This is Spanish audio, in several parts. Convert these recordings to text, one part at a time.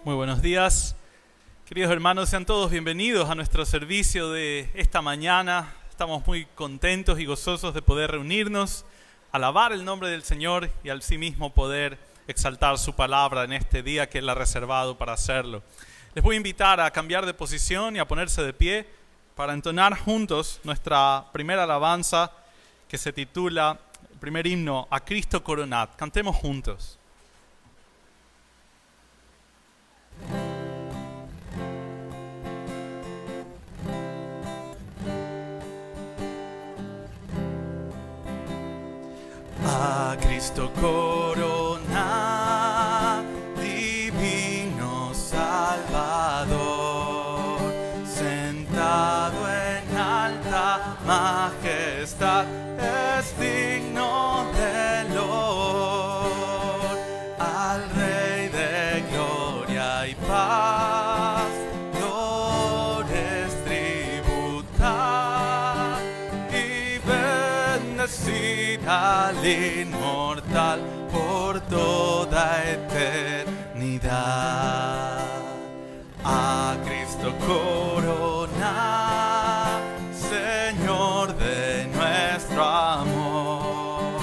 Muy buenos días, queridos hermanos, sean todos bienvenidos a nuestro servicio de esta mañana. Estamos muy contentos y gozosos de poder reunirnos, alabar el nombre del Señor y al sí mismo poder exaltar su palabra en este día que Él ha reservado para hacerlo. Les voy a invitar a cambiar de posición y a ponerse de pie para entonar juntos nuestra primera alabanza que se titula, el primer himno, A Cristo Coronad. Cantemos juntos. A Cristo corona, divino Salvador, sentado en alta majestad, es digno de loor. Al Rey de gloria y paz, flores tributar y bendecir al inmortal por toda eternidad. A Cristo corona, Señor de nuestro amor,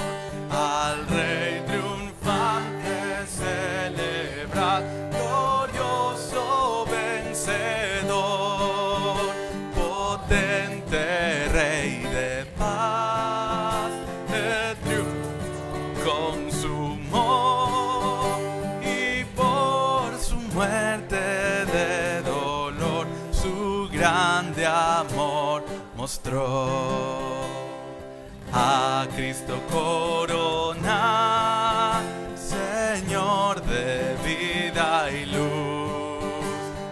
al Rey triunfante celebrar, glorioso vencedor, potente Rey de paz, de triunfo consumó, y por su muerte de dolor su grande amor mostró. A Cristo corona, Señor de vida y luz,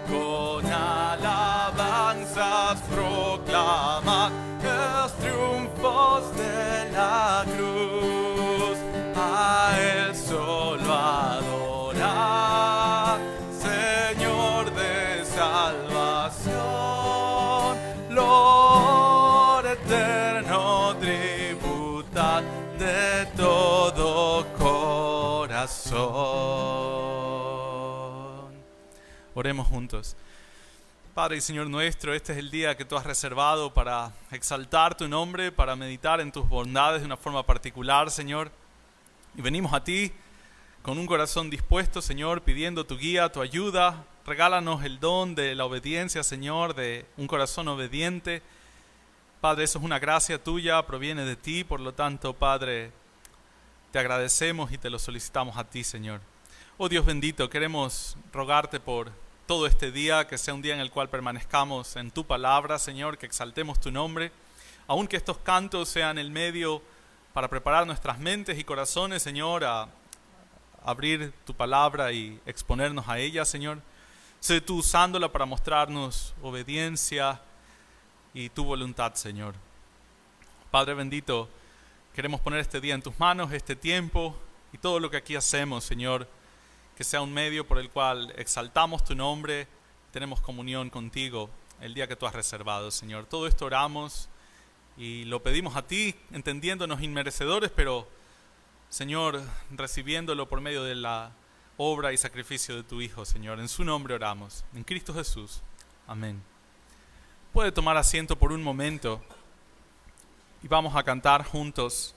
con alabanzas proclamad los triunfos de la cruz. A Él solo adorar, Señor de salvación, Lord eterno tributad de todo corazón. Oremos juntos. Padre y Señor nuestro, este es el día que tú has reservado para exaltar tu nombre, para meditar en tus bondades de una forma particular, Señor. Y venimos a ti con un corazón dispuesto, Señor, pidiendo tu guía, tu ayuda. Regálanos el don de la obediencia, Señor, de un corazón obediente. Padre, eso es una gracia tuya, proviene de ti, por lo tanto, Padre, te agradecemos y te lo solicitamos a ti, Señor. Oh Dios bendito, queremos rogarte por todo este día, que sea un día en el cual permanezcamos en tu palabra, Señor, que exaltemos tu nombre, aunque estos cantos sean el medio para preparar nuestras mentes y corazones, Señor, a abrir tu palabra y exponernos a ella, Señor. Sé tú usándola para mostrarnos obediencia y tu voluntad, Señor. Padre bendito, queremos poner este día en tus manos, este tiempo y todo lo que aquí hacemos, Señor, que sea un medio por el cual exaltamos tu nombre, tenemos comunión contigo el día que tú has reservado, Señor. Todo esto oramos y lo pedimos a ti, entendiéndonos inmerecedores, pero Señor, recibiéndolo por medio de la obra y sacrificio de tu Hijo, Señor. En su nombre oramos, en Cristo Jesús. Amén. Puede tomar asiento por un momento y vamos a cantar juntos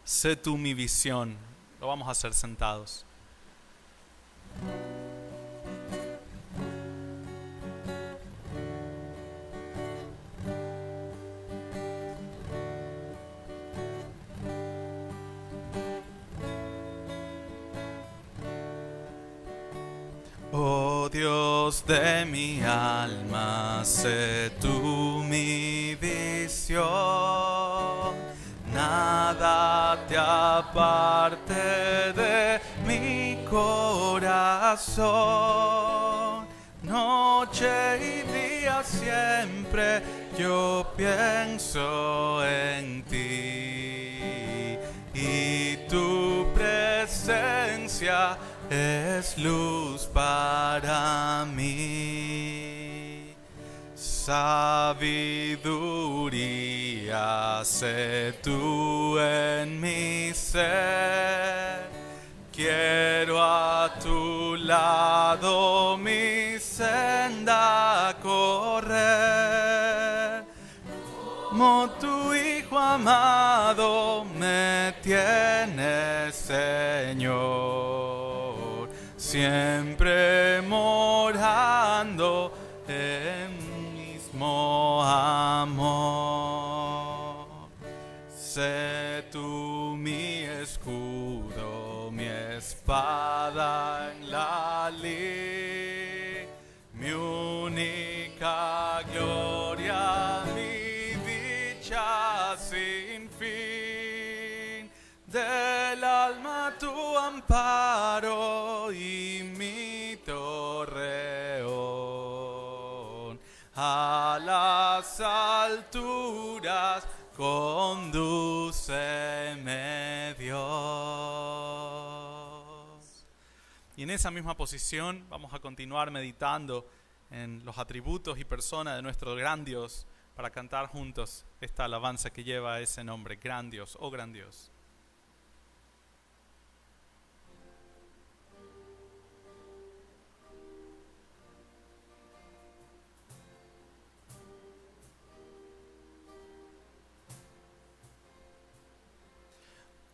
Sé tú mi visión. Lo vamos a hacer sentados. Oh Dios de mi alma, sé tú mi visión, nada te aparte de mi corazón. Noche y día siempre yo pienso en ti y tu presencia es luz para mí. Sabiduría sé tú en mi ser. Quiero a tu lado mi senda correr. Como tu Hijo amado me tienes, Señor, siempre morando en mismo amor. Sé tú mi escudo, mi espada en la lid, mi única gloria, mi dicha sin fin. Del alma tu amparo y mi torreón. A las alturas condúceme Dios. Y en esa misma posición vamos a continuar meditando en los atributos y personas de nuestro gran Dios para cantar juntos esta alabanza que lleva ese nombre, gran Dios, oh gran Dios.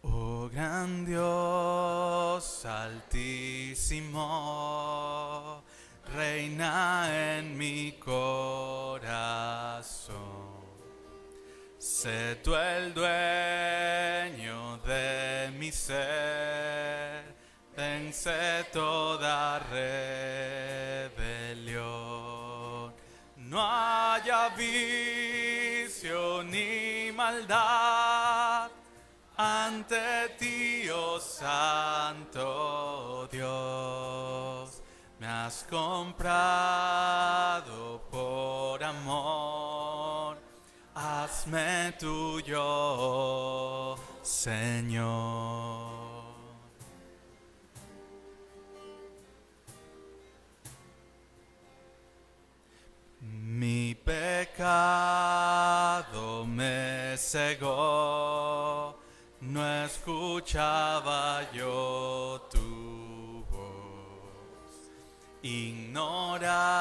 Oh gran Dios altísimo, reina en mi corazón. Sé tú el dueño de mi ser, vence toda rebelión. No haya vicio ni maldad ante ti, oh Santo Dios. Me has comprado por amor, hazme tuyo, Señor. Mi pecado me cegó, no escuchaba yo tu voz, ignoraba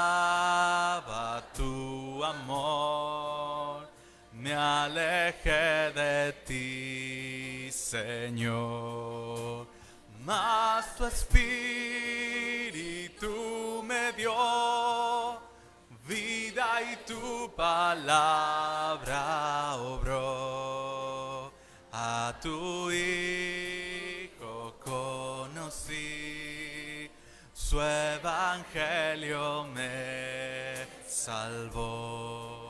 tu amor, me alejé de ti, Señor. Mas tu espíritu me dio vida y tu palabra obró. A tu Hijo conocí, su evangelio me salvó.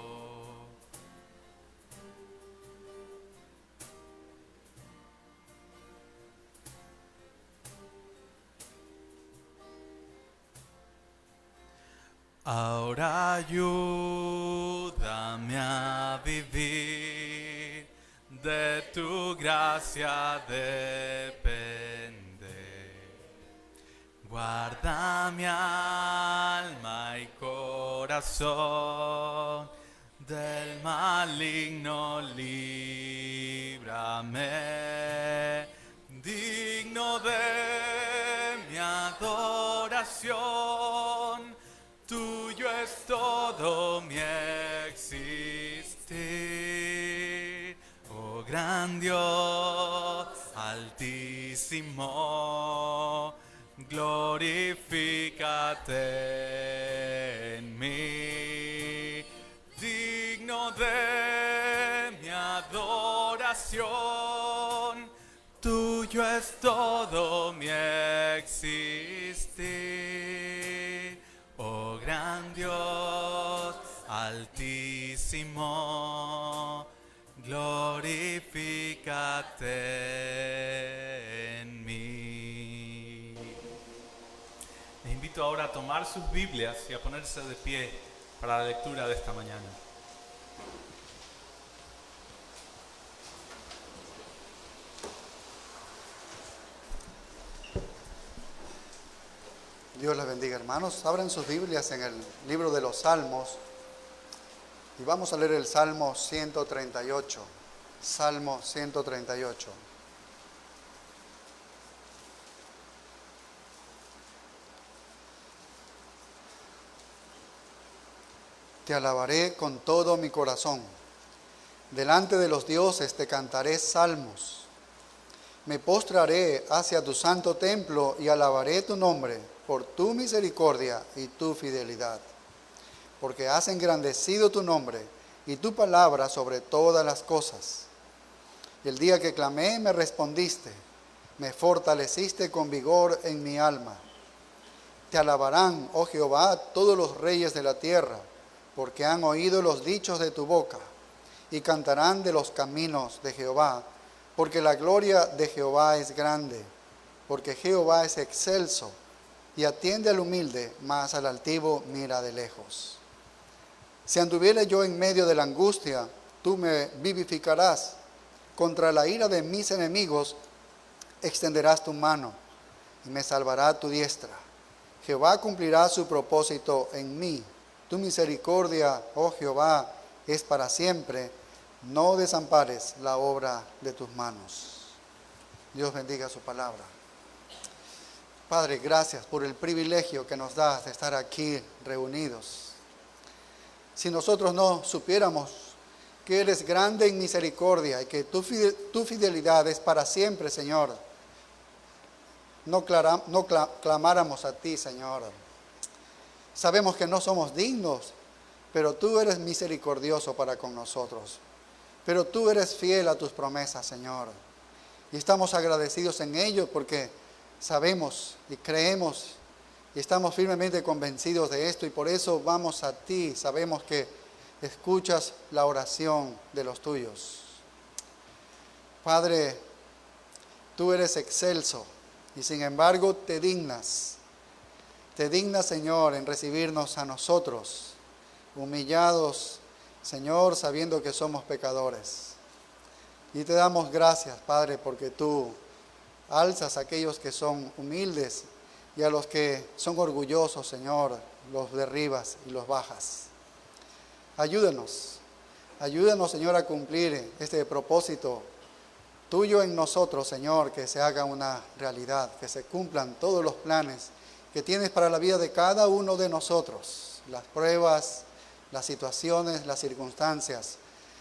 Ahora ayúdame a vivir, de tu gracia depende. Guarda mi alma y corazón, del maligno líbrame, digno de mi adoración. Tuyo es todo mi existir, oh gran Dios altísimo, glorifícate en mí, digno de mi adoración. Tuyo es todo mi existir, oh gran Dios altísimo, glorifícate en mí. Les invito ahora a tomar sus Biblias y a ponerse de pie para la lectura de esta mañana. Dios les bendiga, hermanos. Abran sus Biblias en el libro de los Salmos y vamos a leer el Salmo 138. Salmo 138. Te alabaré con todo mi corazón. Delante de los dioses te cantaré salmos. Me postraré hacia tu santo templo y alabaré tu nombre por tu misericordia y tu fidelidad. Porque has engrandecido tu nombre y tu palabra sobre todas las cosas. Y el día que clamé me respondiste, me fortaleciste con vigor en mi alma. Te alabarán, oh Jehová, todos los reyes de la tierra, porque han oído los dichos de tu boca, y cantarán de los caminos de Jehová, porque la gloria de Jehová es grande, porque Jehová es excelso, y atiende al humilde, mas al altivo mira de lejos. Si anduviere yo en medio de la angustia, tú me vivificarás. Contra la ira de mis enemigos extenderás tu mano, y me salvará tu diestra. Jehová cumplirá su propósito en mí. Tu misericordia, oh Jehová, es para siempre. No desampares la obra de tus manos. Dios bendiga su palabra. Padre, gracias por el privilegio que nos das de estar aquí reunidos. Si nosotros no supiéramos que eres grande en misericordia y que tu fidelidad es para siempre, Señor, no clamáramos a ti, Señor. Sabemos que no somos dignos, pero tú eres misericordioso para con nosotros. Pero tú eres fiel a tus promesas, Señor. Y estamos agradecidos en ello porque sabemos y creemos y estamos firmemente convencidos de esto. Y por eso vamos a ti. Sabemos que escuchas la oración de los tuyos. Padre, tú eres excelso y sin embargo te dignas. Te dignas, Señor, en recibirnos a nosotros, humillados, Señor, sabiendo que somos pecadores. Y te damos gracias, Padre, porque tú alzas a aquellos que son humildes y a los que son orgullosos, Señor, los derribas y los bajas. Ayúdanos, Señor, a cumplir este propósito tuyo en nosotros, Señor, que se haga una realidad, que se cumplan todos los planes que tienes para la vida de cada uno de nosotros, las pruebas, las situaciones, las circunstancias.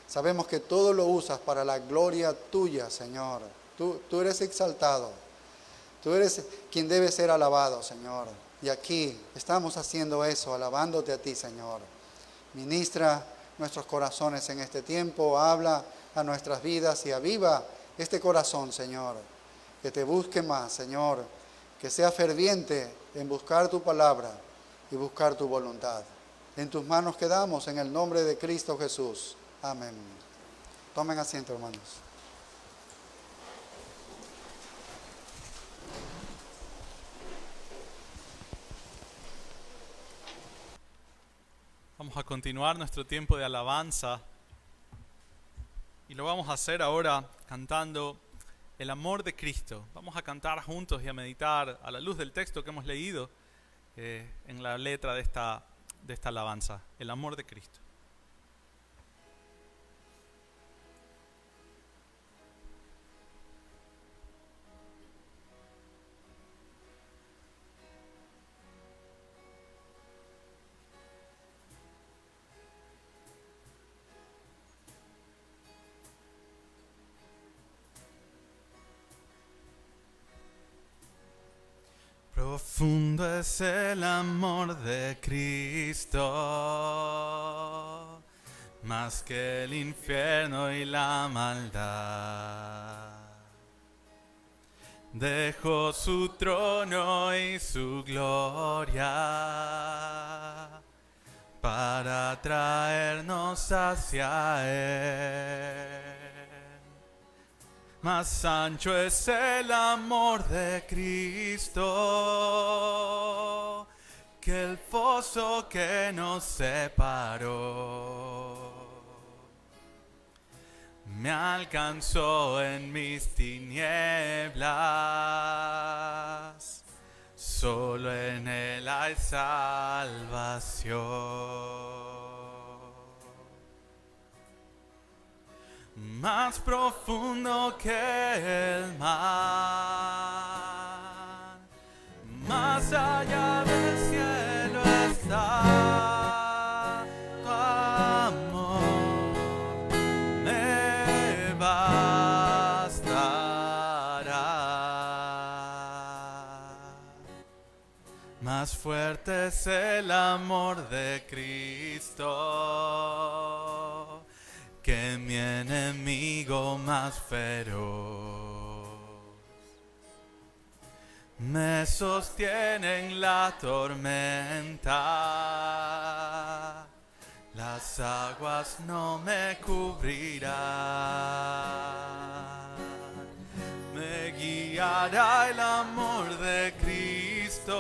Sabemos que todo lo usas para la gloria tuya, Señor. Tú eres exaltado. Tú eres quien debe ser alabado, Señor. Y aquí estamos haciendo eso, alabándote a ti, Señor. Ministra nuestros corazones en este tiempo, habla a nuestras vidas y aviva este corazón, Señor. Que te busque más, Señor. Que sea ferviente en buscar tu palabra y buscar tu voluntad. En tus manos quedamos, en el nombre de Cristo Jesús. Amén. Tomen asiento, hermanos. Vamos a continuar nuestro tiempo de alabanza y lo vamos a hacer ahora cantando el amor de Cristo. Vamos a cantar juntos y a meditar a la luz del texto que hemos leído en la letra de esta alabanza, el amor de Cristo. Profundo es el amor de Cristo, más que el infierno y la maldad. Dejó su trono y su gloria para traernos hacia Él. Más ancho es el amor de Cristo que el foso que nos separó. Me alcanzó en mis tinieblas, solo en Él hay salvación. Más profundo que el mar, más allá del cielo está tu amor, me bastará. Más fuerte es el amor de Cristo que mi enemigo más feroz. Me sostiene en la tormenta, las aguas no me cubrirán. Me guiará el amor de Cristo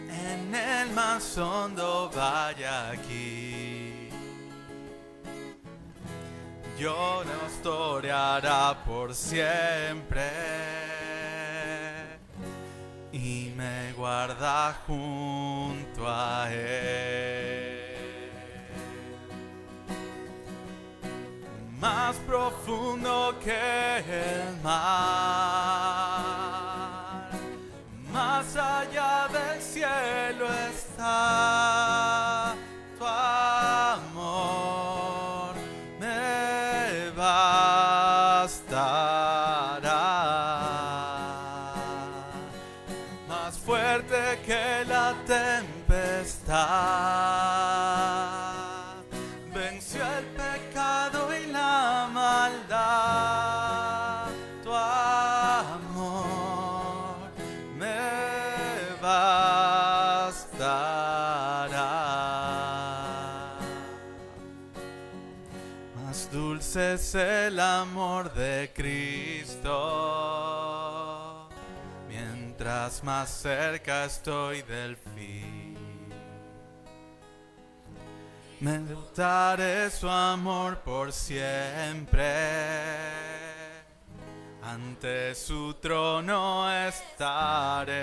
en el más hondo valle aquí. Yo nos toreará por siempre y me guarda junto a Él. Más profundo que el mar, más allá del cielo está tu amor. Más fuerte que la tempestad, venció el pecado y la maldad. Tu amor me bastará. Más dulce es el amor de Cristo, mientras más cerca estoy del fin. Meditaré su amor por siempre, ante su trono estaré.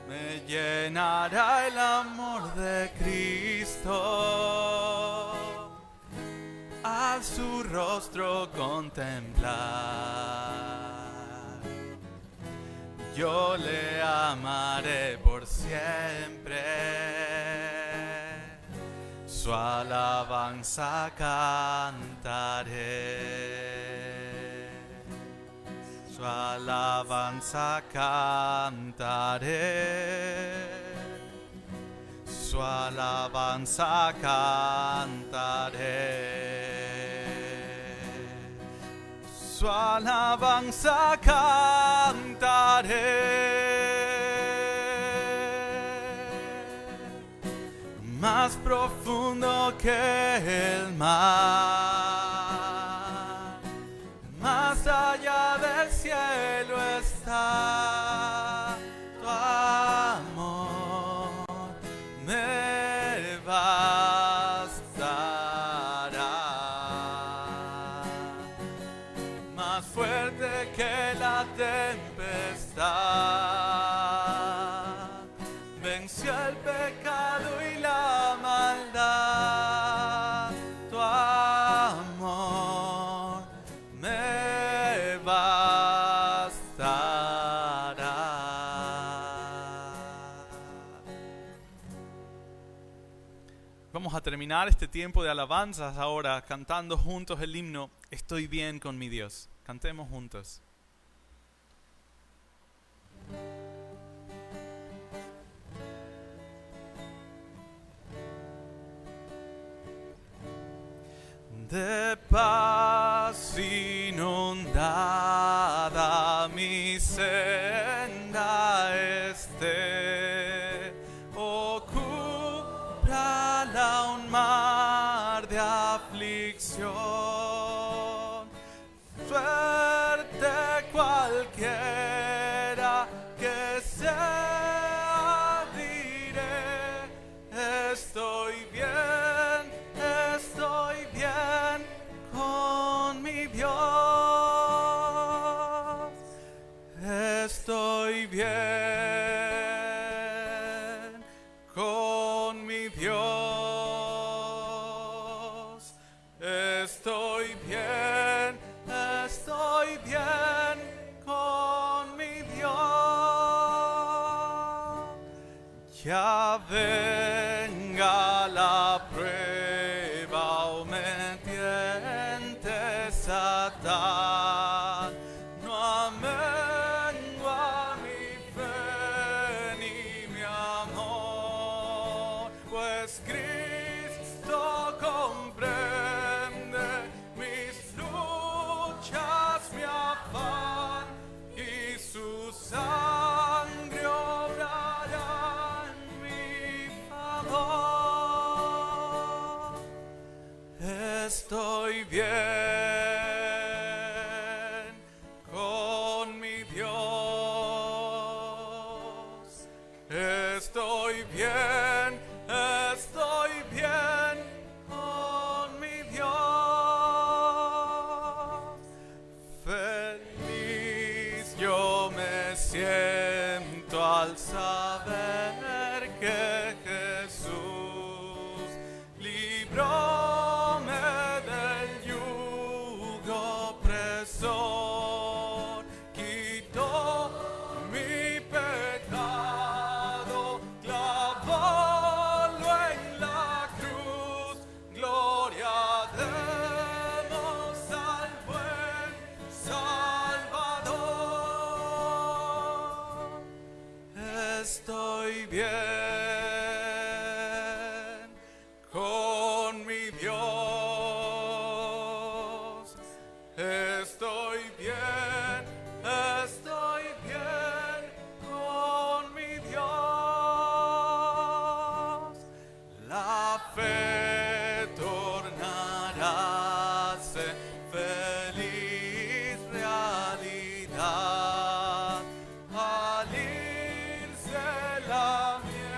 Me llenará el amor de Cristo al su rostro contemplar. Yo le amaré por siempre, su alabanza cantaré. su alabanza cantaré, su alabanza cantaré, su alabanza cantaré, más profundo que el mar, más allá del cielo está tu amor, me bastará, más fuerte que la tempestad, venció el pecado y la maldad, tu amor me bastará. Vamos a terminar este tiempo de alabanzas ahora cantando juntos el himno Estoy bien con mi Dios. Cantemos juntos. De paz inundada mi senda esté, ocúbrala un mar de aflicción, suerte cualquiera que sea, diré, estoy bien con mi Dios, estoy bien con mi Dios, estoy bien con mi Dios. Ya venga la prueba o me tiente Satán, no amengua mi fe ni mi amor, pues Cristo comprende mis luchas, mi afán, y su sangre obrará en mi favor. Estoy bien con mi Dios, estoy bien con mi Dios. Feliz yo me siento al saber que Jesús libróme del yugo opresor, quitó mi pecado, clavólo en la cruz, gloria demos al buen Salvador. Estoy bien con mi Dios, estoy bien con mi Dios. La fe tornará feliz realidad al irse la miel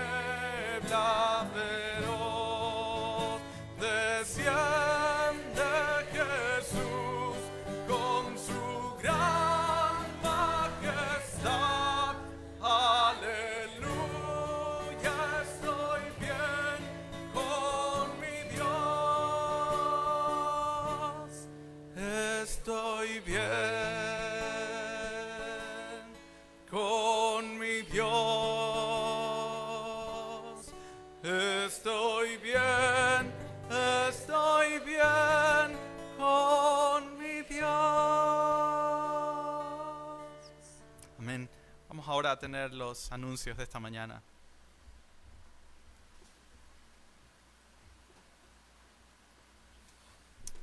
ahora a tener los anuncios de esta mañana.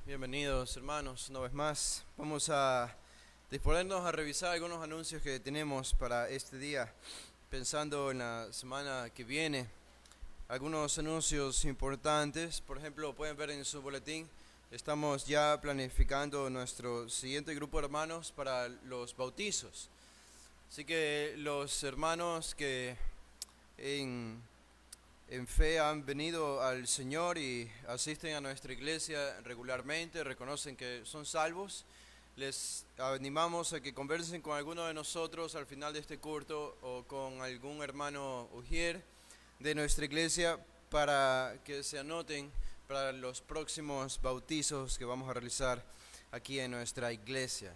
Bienvenidos hermanos, una vez más. Vamos a disponernos a revisar algunos anuncios que tenemos para este día, pensando en la semana que viene. Algunos anuncios importantes, por ejemplo, pueden ver en su boletín, estamos ya planificando nuestro siguiente grupo de hermanos para los bautizos. Así que los hermanos que en fe han venido al Señor y asisten a nuestra iglesia regularmente, reconocen que son salvos, les animamos a que conversen con alguno de nosotros al final de este culto o con algún hermano ujier de nuestra iglesia para que se anoten para los próximos bautizos que vamos a realizar aquí en nuestra iglesia.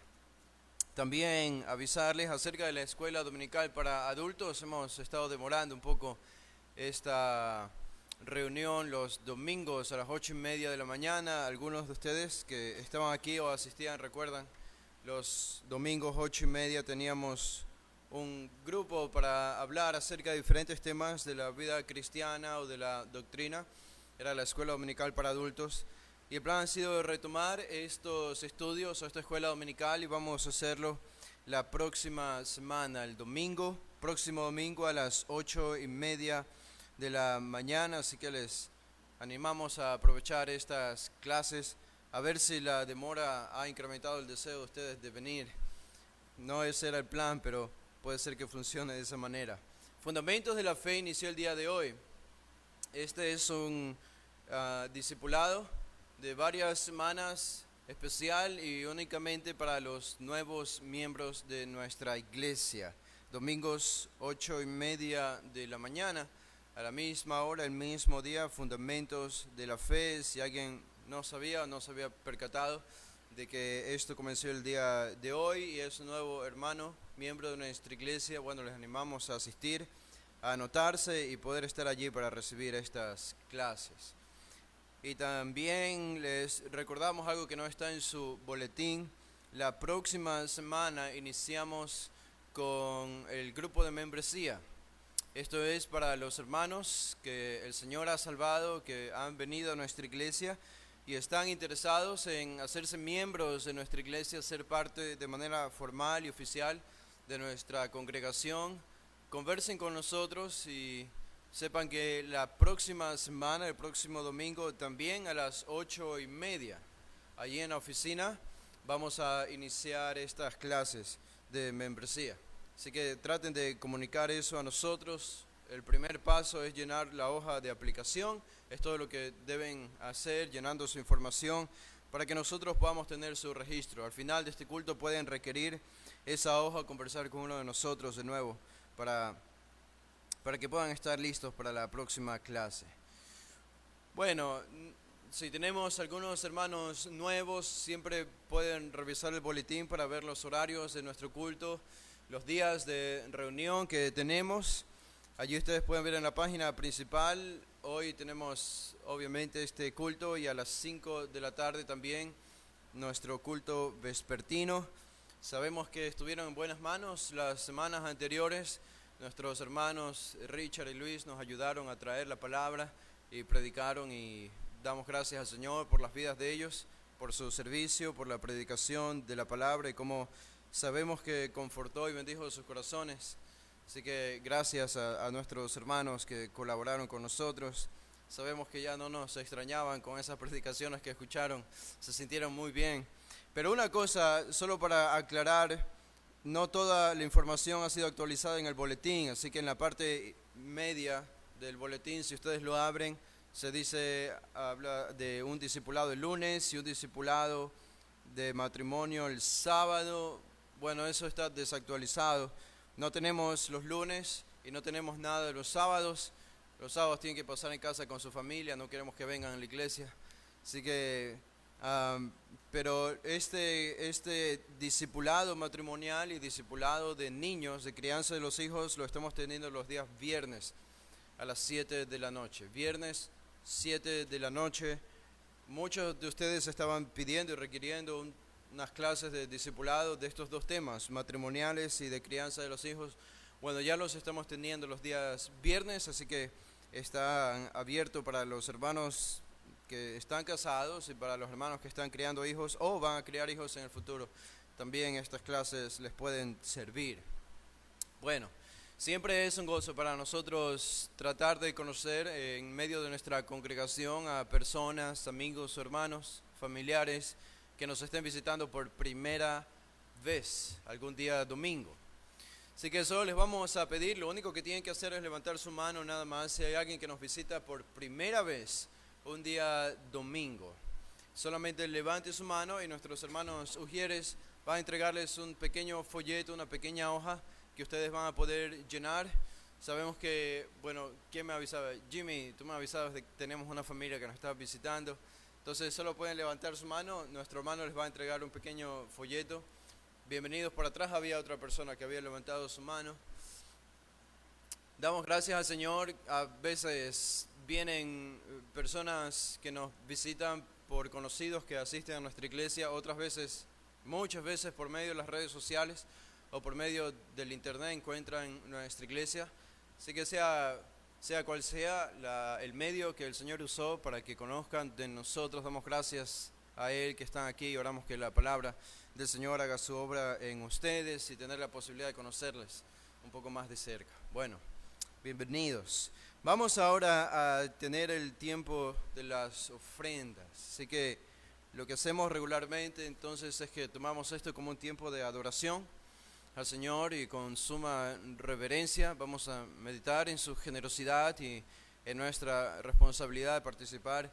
También avisarles acerca de la escuela dominical para adultos. Hemos estado demorando un poco esta reunión los domingos a las 8:30 de la mañana. Algunos de ustedes que estaban aquí o asistían recuerdan, los domingos 8:30 teníamos un grupo para hablar acerca de diferentes temas de la vida cristiana o de la doctrina. Era la escuela dominical para adultos. Y el plan ha sido retomar estos estudios o esta escuela dominical y vamos a hacerlo la próxima semana, el próximo domingo a las 8:30 de la mañana. Así que les animamos a aprovechar estas clases, a ver si la demora ha incrementado el deseo de ustedes de venir. No ese era el plan, pero puede ser que funcione de esa manera. Fundamentos de la fe inició el día de hoy. Este es un discipulado de varias semanas, especial y únicamente para los nuevos miembros de nuestra iglesia. Domingos 8:30 de la mañana, a la misma hora, el mismo día, fundamentos de la fe. Si alguien no sabía o no se había percatado de que esto comenzó el día de hoy y es un nuevo hermano, miembro de nuestra iglesia, bueno, les animamos a asistir, a anotarse y poder estar allí para recibir estas clases. Y también les recordamos algo que no está en su boletín. La próxima semana iniciamos con el grupo de membresía. Esto es para los hermanos que el Señor ha salvado, que han venido a nuestra iglesia y están interesados en hacerse miembros de nuestra iglesia, ser parte de manera formal y oficial de nuestra congregación. Conversen con nosotros y sepan que la próxima semana, el próximo domingo, también a las 8:30, allí en la oficina, vamos a iniciar estas clases de membresía. Así que traten de comunicar eso a nosotros. El primer paso es llenar la hoja de aplicación. Es todo lo que deben hacer, llenando su información para que nosotros podamos tener su registro. Al final de este culto pueden requerir esa hoja, conversar con uno de nosotros de nuevo para que puedan estar listos para la próxima clase. Bueno, si tenemos algunos hermanos nuevos, siempre pueden revisar el boletín para ver los horarios de nuestro culto, los días de reunión que tenemos. Allí ustedes pueden ver en la página principal. Hoy tenemos obviamente este culto y a las 5 de la tarde también nuestro culto vespertino. Sabemos que estuvieron en buenas manos las semanas anteriores. Nuestros hermanos Richard y Luis nos ayudaron a traer la palabra y predicaron, y damos gracias al Señor por las vidas de ellos, por su servicio, por la predicación de la palabra y cómo sabemos que confortó y bendijo sus corazones. Así que gracias a nuestros hermanos que colaboraron con nosotros. Sabemos que ya no nos extrañaban con esas predicaciones que escucharon, se sintieron muy bien. Pero una cosa, solo para aclarar, no toda la información ha sido actualizada en el boletín, así que en la parte media del boletín, si ustedes lo abren, se dice, habla de un discipulado el lunes y un discipulado de matrimonio el sábado. Bueno, eso está desactualizado. No tenemos los lunes y no tenemos nada de los sábados. Los sábados tienen que pasar en casa con su familia, no queremos que vengan a la iglesia. Así que, pero este discipulado matrimonial y discipulado de niños, de crianza de los hijos, lo estamos teniendo los días viernes a las 7 de la noche. Viernes, 7 de la noche. Muchos de ustedes estaban pidiendo y requiriendo unas clases de discipulado de estos dos temas, matrimoniales y de crianza de los hijos. Bueno, ya los estamos teniendo los días viernes, así que están abiertos para los hermanos que están casados y para los hermanos que están criando hijos o van a criar hijos en el futuro. También estas clases les pueden servir. Bueno, siempre es un gozo para nosotros tratar de conocer en medio de nuestra congregación a personas, amigos, hermanos, familiares que nos estén visitando por primera vez algún día domingo. Así que eso les vamos a pedir, lo único que tienen que hacer es levantar su mano nada más si hay alguien que nos visita por primera vez un día domingo. Solamente levante su mano y nuestros hermanos ujieres van a entregarles un pequeño folleto, una pequeña hoja que ustedes van a poder llenar. Sabemos que, bueno, ¿quién me avisaba? Jimmy, tú me avisabas de que tenemos una familia que nos está visitando. Entonces solo pueden levantar su mano, nuestro hermano les va a entregar un pequeño folleto. Bienvenidos. Por atrás había otra persona que había levantado su mano. Damos gracias al Señor. A veces vienen personas que nos visitan por conocidos que asisten a nuestra iglesia, otras veces, muchas veces por medio de las redes sociales o por medio del internet encuentran nuestra iglesia. Así que sea cual sea el medio que el Señor usó para que conozcan de nosotros, damos gracias a Él que están aquí y oramos que la palabra del Señor haga su obra en ustedes y tener la posibilidad de conocerles un poco más de cerca. Bueno, bienvenidos. Vamos ahora a tener el tiempo de las ofrendas. Así que lo que hacemos regularmente entonces es que tomamos esto como un tiempo de adoración al Señor y con suma reverencia vamos a meditar en su generosidad y en nuestra responsabilidad de participar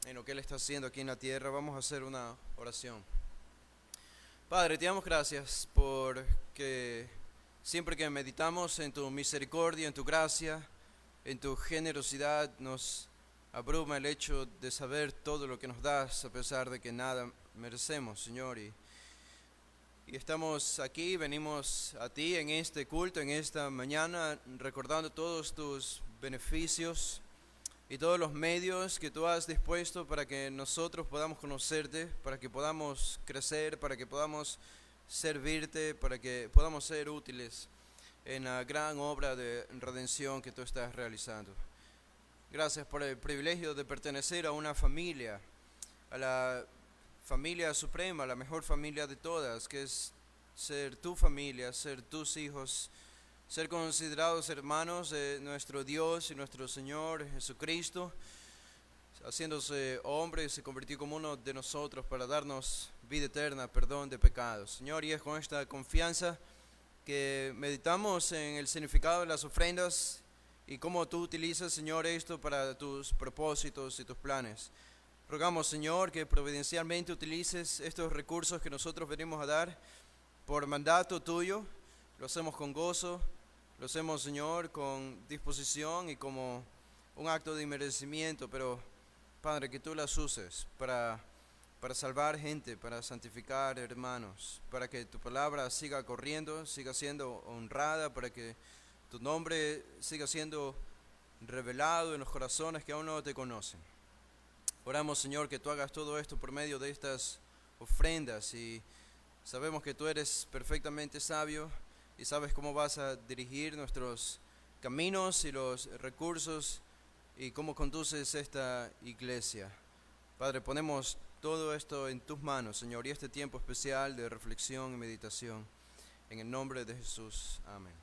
en lo que Él está haciendo aquí en la tierra. Vamos a hacer una oración. Padre, te damos gracias porque siempre que meditamos en tu misericordia, en tu gracia, en tu generosidad, nos abruma el hecho de saber todo lo que nos das a pesar de que nada merecemos, Señor. Y estamos aquí, venimos a ti en este culto, en esta mañana, recordando todos tus beneficios y todos los medios que tú has dispuesto para que nosotros podamos conocerte, para que podamos crecer, para que podamos servirte, para que podamos ser útiles en la gran obra de redención que tú estás realizando. Gracias por el privilegio de pertenecer a una familia, a la familia suprema, la mejor familia de todas, que es ser tu familia, ser tus hijos, ser considerados hermanos de nuestro Dios y nuestro Señor Jesucristo, haciéndose hombre, se convirtió como uno de nosotros para darnos vida eterna, perdón de pecados. Señor, y es con esta confianza que meditamos en el significado de las ofrendas y cómo tú utilizas, Señor, esto para tus propósitos y tus planes. Rogamos, Señor, que providencialmente utilices estos recursos que nosotros venimos a dar por mandato tuyo. Lo hacemos con gozo, lo hacemos, Señor, con disposición y como un acto de merecimiento, pero, Padre, que tú las uses para salvar gente, para santificar hermanos, para que tu palabra siga corriendo, siga siendo honrada, para que tu nombre siga siendo revelado en los corazones que aún no te conocen. Oramos, Señor, que tú hagas todo esto por medio de estas ofrendas y sabemos que tú eres perfectamente sabio y sabes cómo vas a dirigir nuestros caminos y los recursos y cómo conduces esta iglesia. Padre, ponemos todo esto en tus manos, Señor, y este tiempo especial de reflexión y meditación. En el nombre de Jesús. Amén.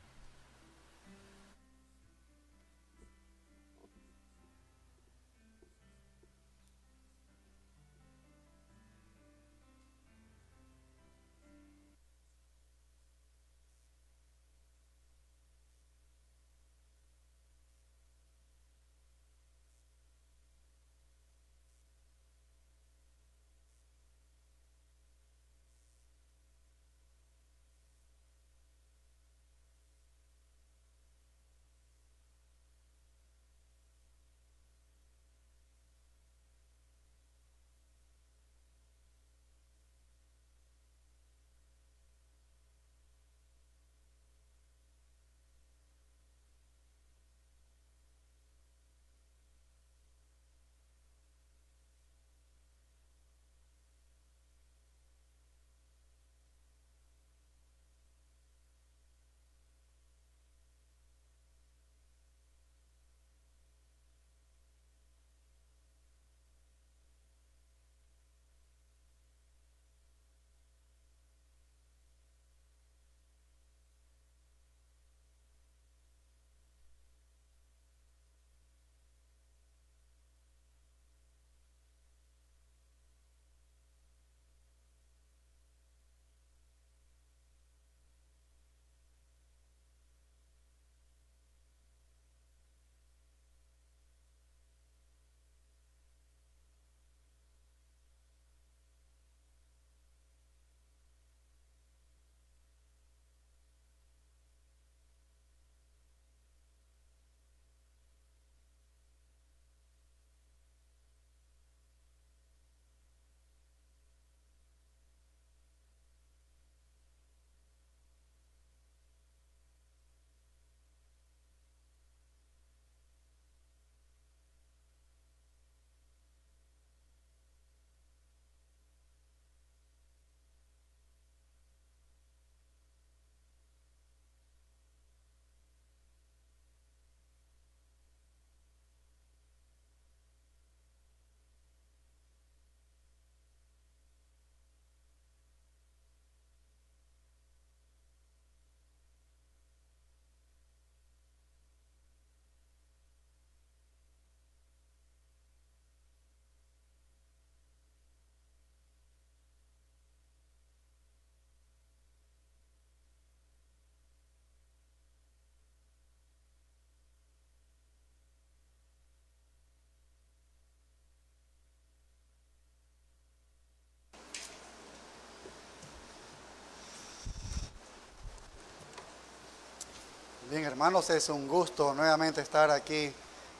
Bien, hermanos, es un gusto nuevamente estar aquí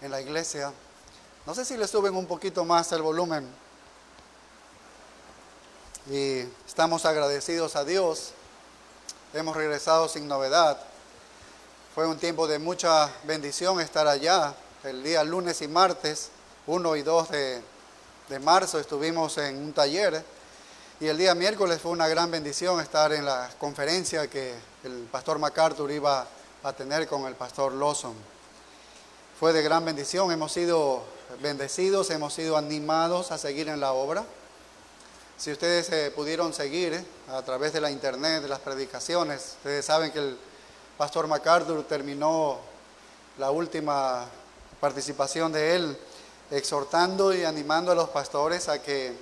en la iglesia. No sé si le suben un poquito más el volumen. Y estamos agradecidos a Dios. Hemos regresado sin novedad. Fue un tiempo de mucha bendición estar allá. El día lunes y martes, 1 y 2 de marzo, estuvimos en un taller. Y el día miércoles fue una gran bendición estar en la conferencia que el pastor MacArthur iba a tener con el pastor Lawson. Fue de gran bendición, hemos sido bendecidos, hemos sido animados a seguir en la obra. Si ustedes pudieron seguir a través de la internet, de las predicaciones, ustedes saben que el pastor MacArthur terminó la última participación de él exhortando y animando a los pastores a que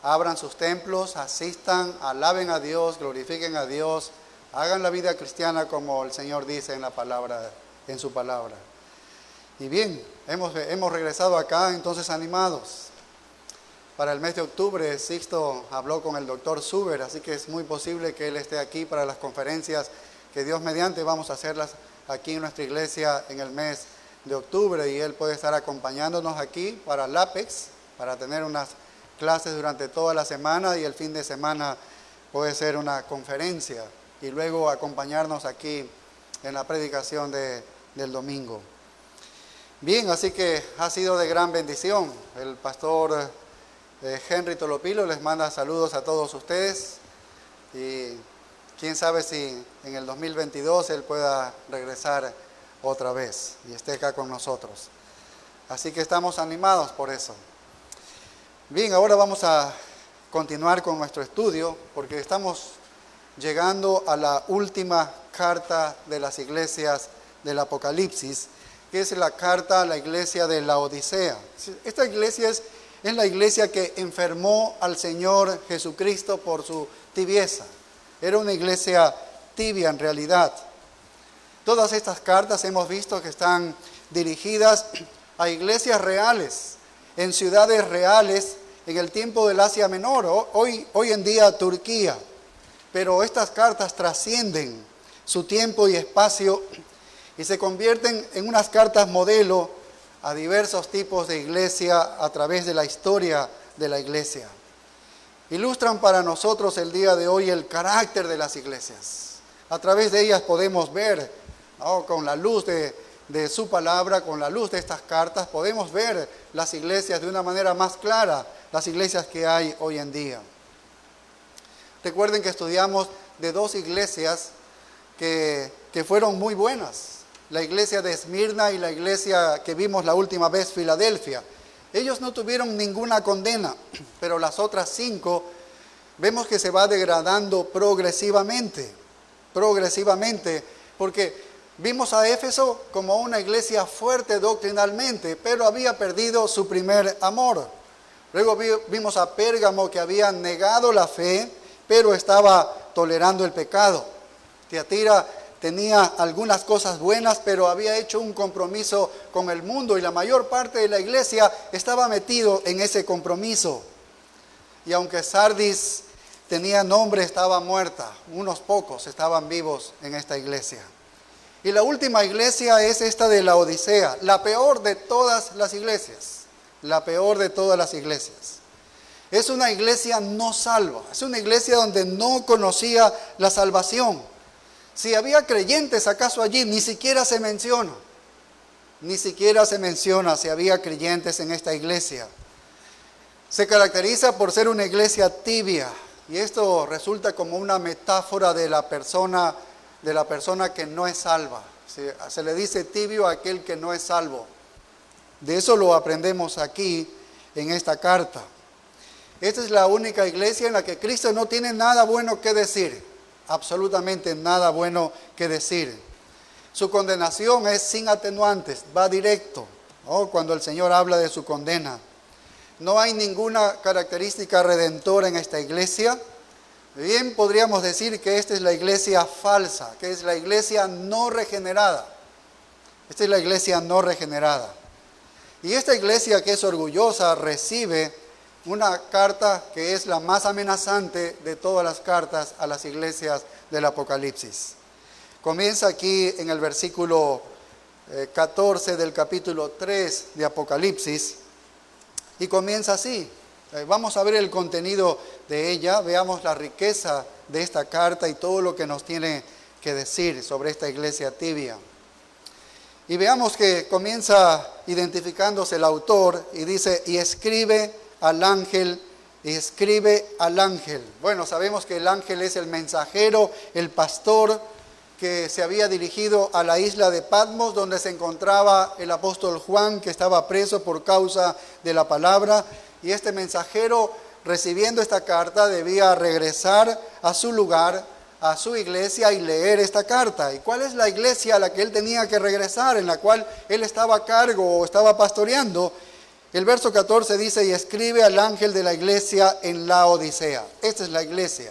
abran sus templos, asistan, alaben a Dios, glorifiquen a Dios, hagan la vida cristiana como el Señor dice en la palabra, en su palabra. Y bien, hemos regresado acá entonces animados. Para el mes de octubre, Sixto habló con el doctor Suber, así que es muy posible que él esté aquí para las conferencias que Dios mediante vamos a hacerlas aquí en nuestra iglesia en el mes de octubre, y él puede estar acompañándonos aquí para el Apex, para tener unas clases durante toda la semana, y el fin de semana puede ser una conferencia y luego acompañarnos aquí en la predicación del domingo. Bien, así que ha sido de gran bendición. El pastor Henry Tolopilo les manda saludos a todos ustedes, y quién sabe si en el 2022 él pueda regresar otra vez y esté acá con nosotros. Así que estamos animados por eso. Bien, ahora vamos a continuar con nuestro estudio porque estamos llegando a la última carta de las iglesias del Apocalipsis, que es la carta a la iglesia de Laodicea. Esta iglesia es la iglesia que enfermó al Señor Jesucristo por su tibieza. Era una iglesia tibia en realidad. Todas estas cartas hemos visto que están dirigidas a iglesias reales, en ciudades reales, en el tiempo del Asia Menor, hoy en día Turquía. Pero estas cartas trascienden su tiempo y espacio y se convierten en unas cartas modelo a diversos tipos de iglesia a través de la historia de la iglesia. Ilustran para nosotros el día de hoy el carácter de las iglesias. A través de ellas podemos ver, ¿no?, con la luz de su palabra, con la luz de estas cartas, podemos ver las iglesias de una manera más clara, las iglesias que hay hoy en día. Recuerden que estudiamos de dos iglesias que fueron muy buenas. La iglesia de Esmirna y la iglesia que vimos la última vez, Filadelfia. Ellos no tuvieron ninguna condena, pero las otras 5 vemos que se va degradando progresivamente, porque vimos a Éfeso como una iglesia fuerte doctrinalmente, pero había perdido su primer amor. Luego vimos a Pérgamo, que había negado la fe, pero estaba tolerando el pecado. Tiatira tenía algunas cosas buenas, pero había hecho un compromiso con el mundo, y la mayor parte de la iglesia estaba metido en ese compromiso. Y aunque Sardis tenía nombre, estaba muerta. Unos pocos estaban vivos en esta iglesia. Y la última iglesia es esta de Laodicea, la peor de todas las iglesias. La peor de todas las iglesias. Es una iglesia no salva, es una iglesia donde no conocía la salvación. Si había creyentes acaso allí, ni siquiera se menciona si había creyentes en esta iglesia. Se caracteriza por ser una iglesia tibia, y esto resulta como una metáfora de la persona que no es salva. Se le dice tibio a aquel que no es salvo. De eso lo aprendemos aquí en esta carta. Esta es la única iglesia en la que Cristo no tiene nada bueno que decir, absolutamente nada bueno que decir. Su condenación es sin atenuantes, va directo, ¿no?, cuando el Señor habla de su condena. No hay ninguna característica redentora en esta iglesia. Bien podríamos decir que esta es la iglesia falsa, que es la iglesia no regenerada. Esta es la iglesia no regenerada. Y esta iglesia que es orgullosa recibe una carta que es la más amenazante de todas las cartas a las iglesias del Apocalipsis. Comienza aquí en el versículo 14 del capítulo 3 de Apocalipsis y comienza así. Vamos a ver el contenido de ella, veamos la riqueza de esta carta y todo lo que nos tiene que decir sobre esta iglesia tibia. Y veamos que comienza identificándose el autor y dice, y escribe al ángel. Bueno, sabemos que el ángel es el mensajero, el pastor que se había dirigido a la isla de Patmos, donde se encontraba el apóstol Juan, que estaba preso por causa de la palabra. Y este mensajero, recibiendo esta carta, debía regresar a su lugar, a su iglesia, y leer esta carta. ¿Y cuál es la iglesia a la que él tenía que regresar, en la cual él estaba a cargo o estaba pastoreando? El verso 14 dice, y escribe al ángel de la iglesia en Laodicea. Esta es la iglesia.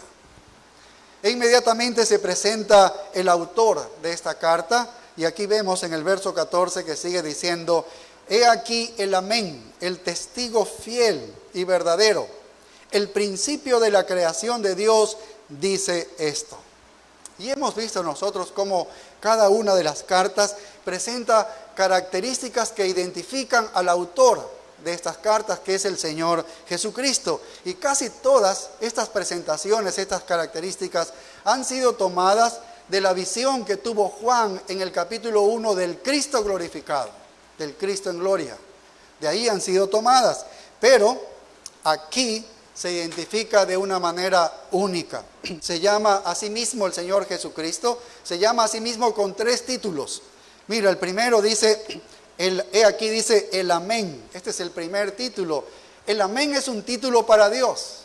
E inmediatamente se presenta el autor de esta carta, y aquí vemos en el verso 14 que sigue diciendo, he aquí el amén, el testigo fiel y verdadero, el principio de la creación de Dios dice esto. Y hemos visto nosotros cómo cada una de las cartas presenta características que identifican al autor de estas cartas, que es el Señor Jesucristo. Y casi todas estas presentaciones, estas características, han sido tomadas de la visión que tuvo Juan en el capítulo 1 del Cristo glorificado, del Cristo en gloria. De ahí han sido tomadas, pero aquí se identifica de una manera única. Se llama a sí mismo el Señor Jesucristo, se llama a sí mismo con 3 títulos. Mira, el primero dice, aquí dice el amén. Este es el primer título. El amén es un título para Dios.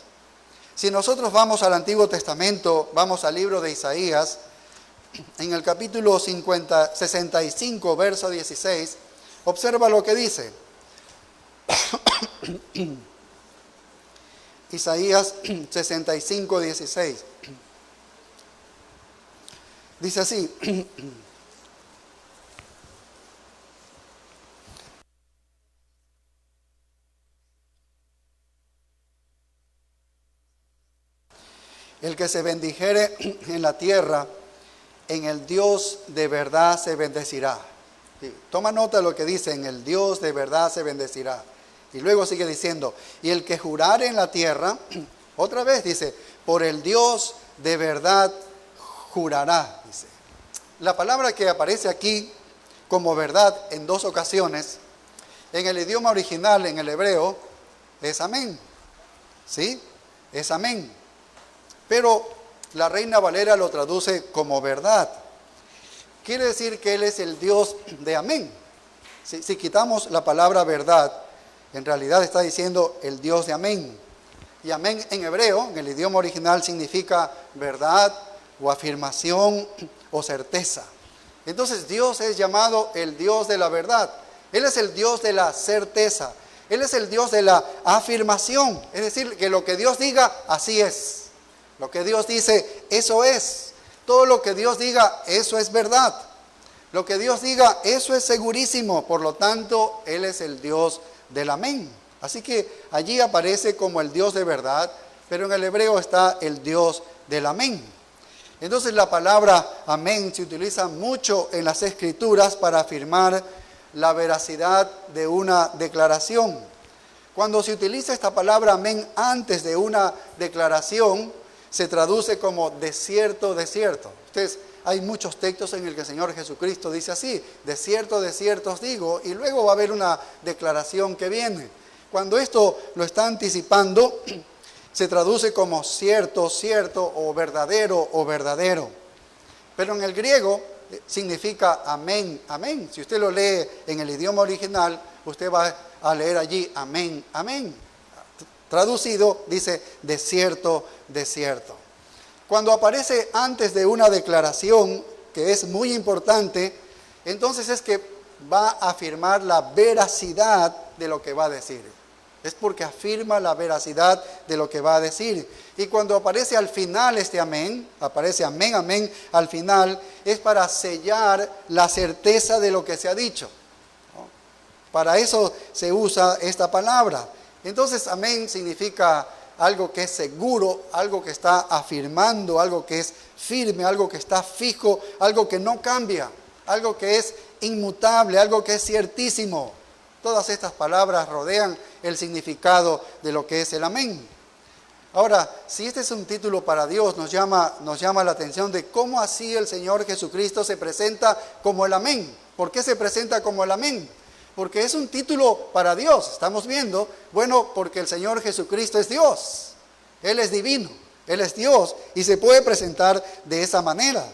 Si nosotros vamos al Antiguo Testamento, vamos al libro de Isaías, en el capítulo 65, verso 16, observa lo que dice. Isaías 65, 16. Dice así. El que se bendijere en la tierra, en el Dios de verdad se bendecirá. Sí, toma nota de lo que dice, en el Dios de verdad se bendecirá. Y luego sigue diciendo, y el que jurare en la tierra, otra vez dice, por el Dios de verdad jurará. Dice. La palabra que aparece aquí como verdad en 2 ocasiones, en el idioma original, en el hebreo, es amén. ¿Sí? Es amén. Pero la Reina Valera lo traduce como verdad. Quiere decir que Él es el Dios de amén. Si quitamos la palabra verdad, en realidad está diciendo el Dios de amén. Y amén en hebreo, en el idioma original, significa verdad o afirmación o certeza. Entonces Dios es llamado el Dios de la verdad. Él es el Dios de la certeza. Él es el Dios de la afirmación. Es decir, que lo que Dios diga, así es. Lo que Dios dice, eso es. Todo lo que Dios diga, eso es verdad. Lo que Dios diga, eso es segurísimo. Por lo tanto, Él es el Dios del amén. Así que allí aparece como el Dios de verdad, pero en el hebreo está el Dios del amén. Entonces la palabra amén se utiliza mucho en las Escrituras para afirmar la veracidad de una declaración. Cuando se utiliza esta palabra amén antes de una declaración, se traduce como desierto, desierto. Hay muchos textos en el que el Señor Jesucristo dice así, de cierto os digo, y luego va a haber una declaración que viene. Cuando esto lo está anticipando, se traduce como cierto, cierto, o verdadero. Pero en el griego significa amén, amén. Si usted lo lee en el idioma original, usted va a leer allí amén, amén. Traducido dice desierto, desierto. Cuando aparece antes de una declaración, que es muy importante, entonces es que va a afirmar la veracidad de lo que va a decir. Es porque afirma la veracidad de lo que va a decir. Y cuando aparece al final este amén, aparece amén, amén, al final, es para sellar la certeza de lo que se ha dicho. ¿No? Para eso se usa esta palabra. Entonces, amén significa algo que es seguro, algo que está afirmando, algo que es firme, algo que está fijo, algo que no cambia, algo que es inmutable, algo que es ciertísimo. Todas estas palabras rodean el significado de lo que es el amén. Ahora, si este es un título para Dios, nos llama la atención de cómo así el Señor Jesucristo se presenta como el amén. ¿Por qué se presenta como el amén? Porque es un título para Dios, estamos viendo. Bueno, porque el Señor Jesucristo es Dios. Él es divino, Él es Dios y se puede presentar de esa manera.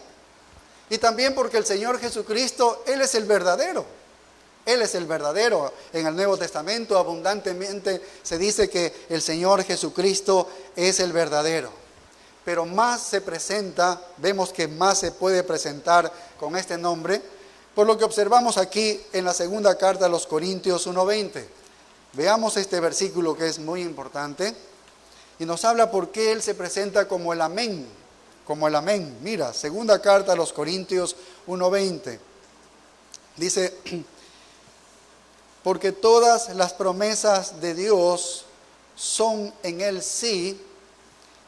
Y también porque el Señor Jesucristo, Él es el verdadero. Él es el verdadero. En el Nuevo Testamento abundantemente se dice que el Señor Jesucristo es el verdadero. Pero más se presenta, vemos que más se puede presentar con este nombre, por lo que observamos aquí en la segunda carta a los Corintios 1:20. Veamos este versículo que es muy importante y nos habla por qué Él se presenta como el amén. Como el amén. Mira, segunda carta a los Corintios 1:20. Dice: porque todas las promesas de Dios son en Él sí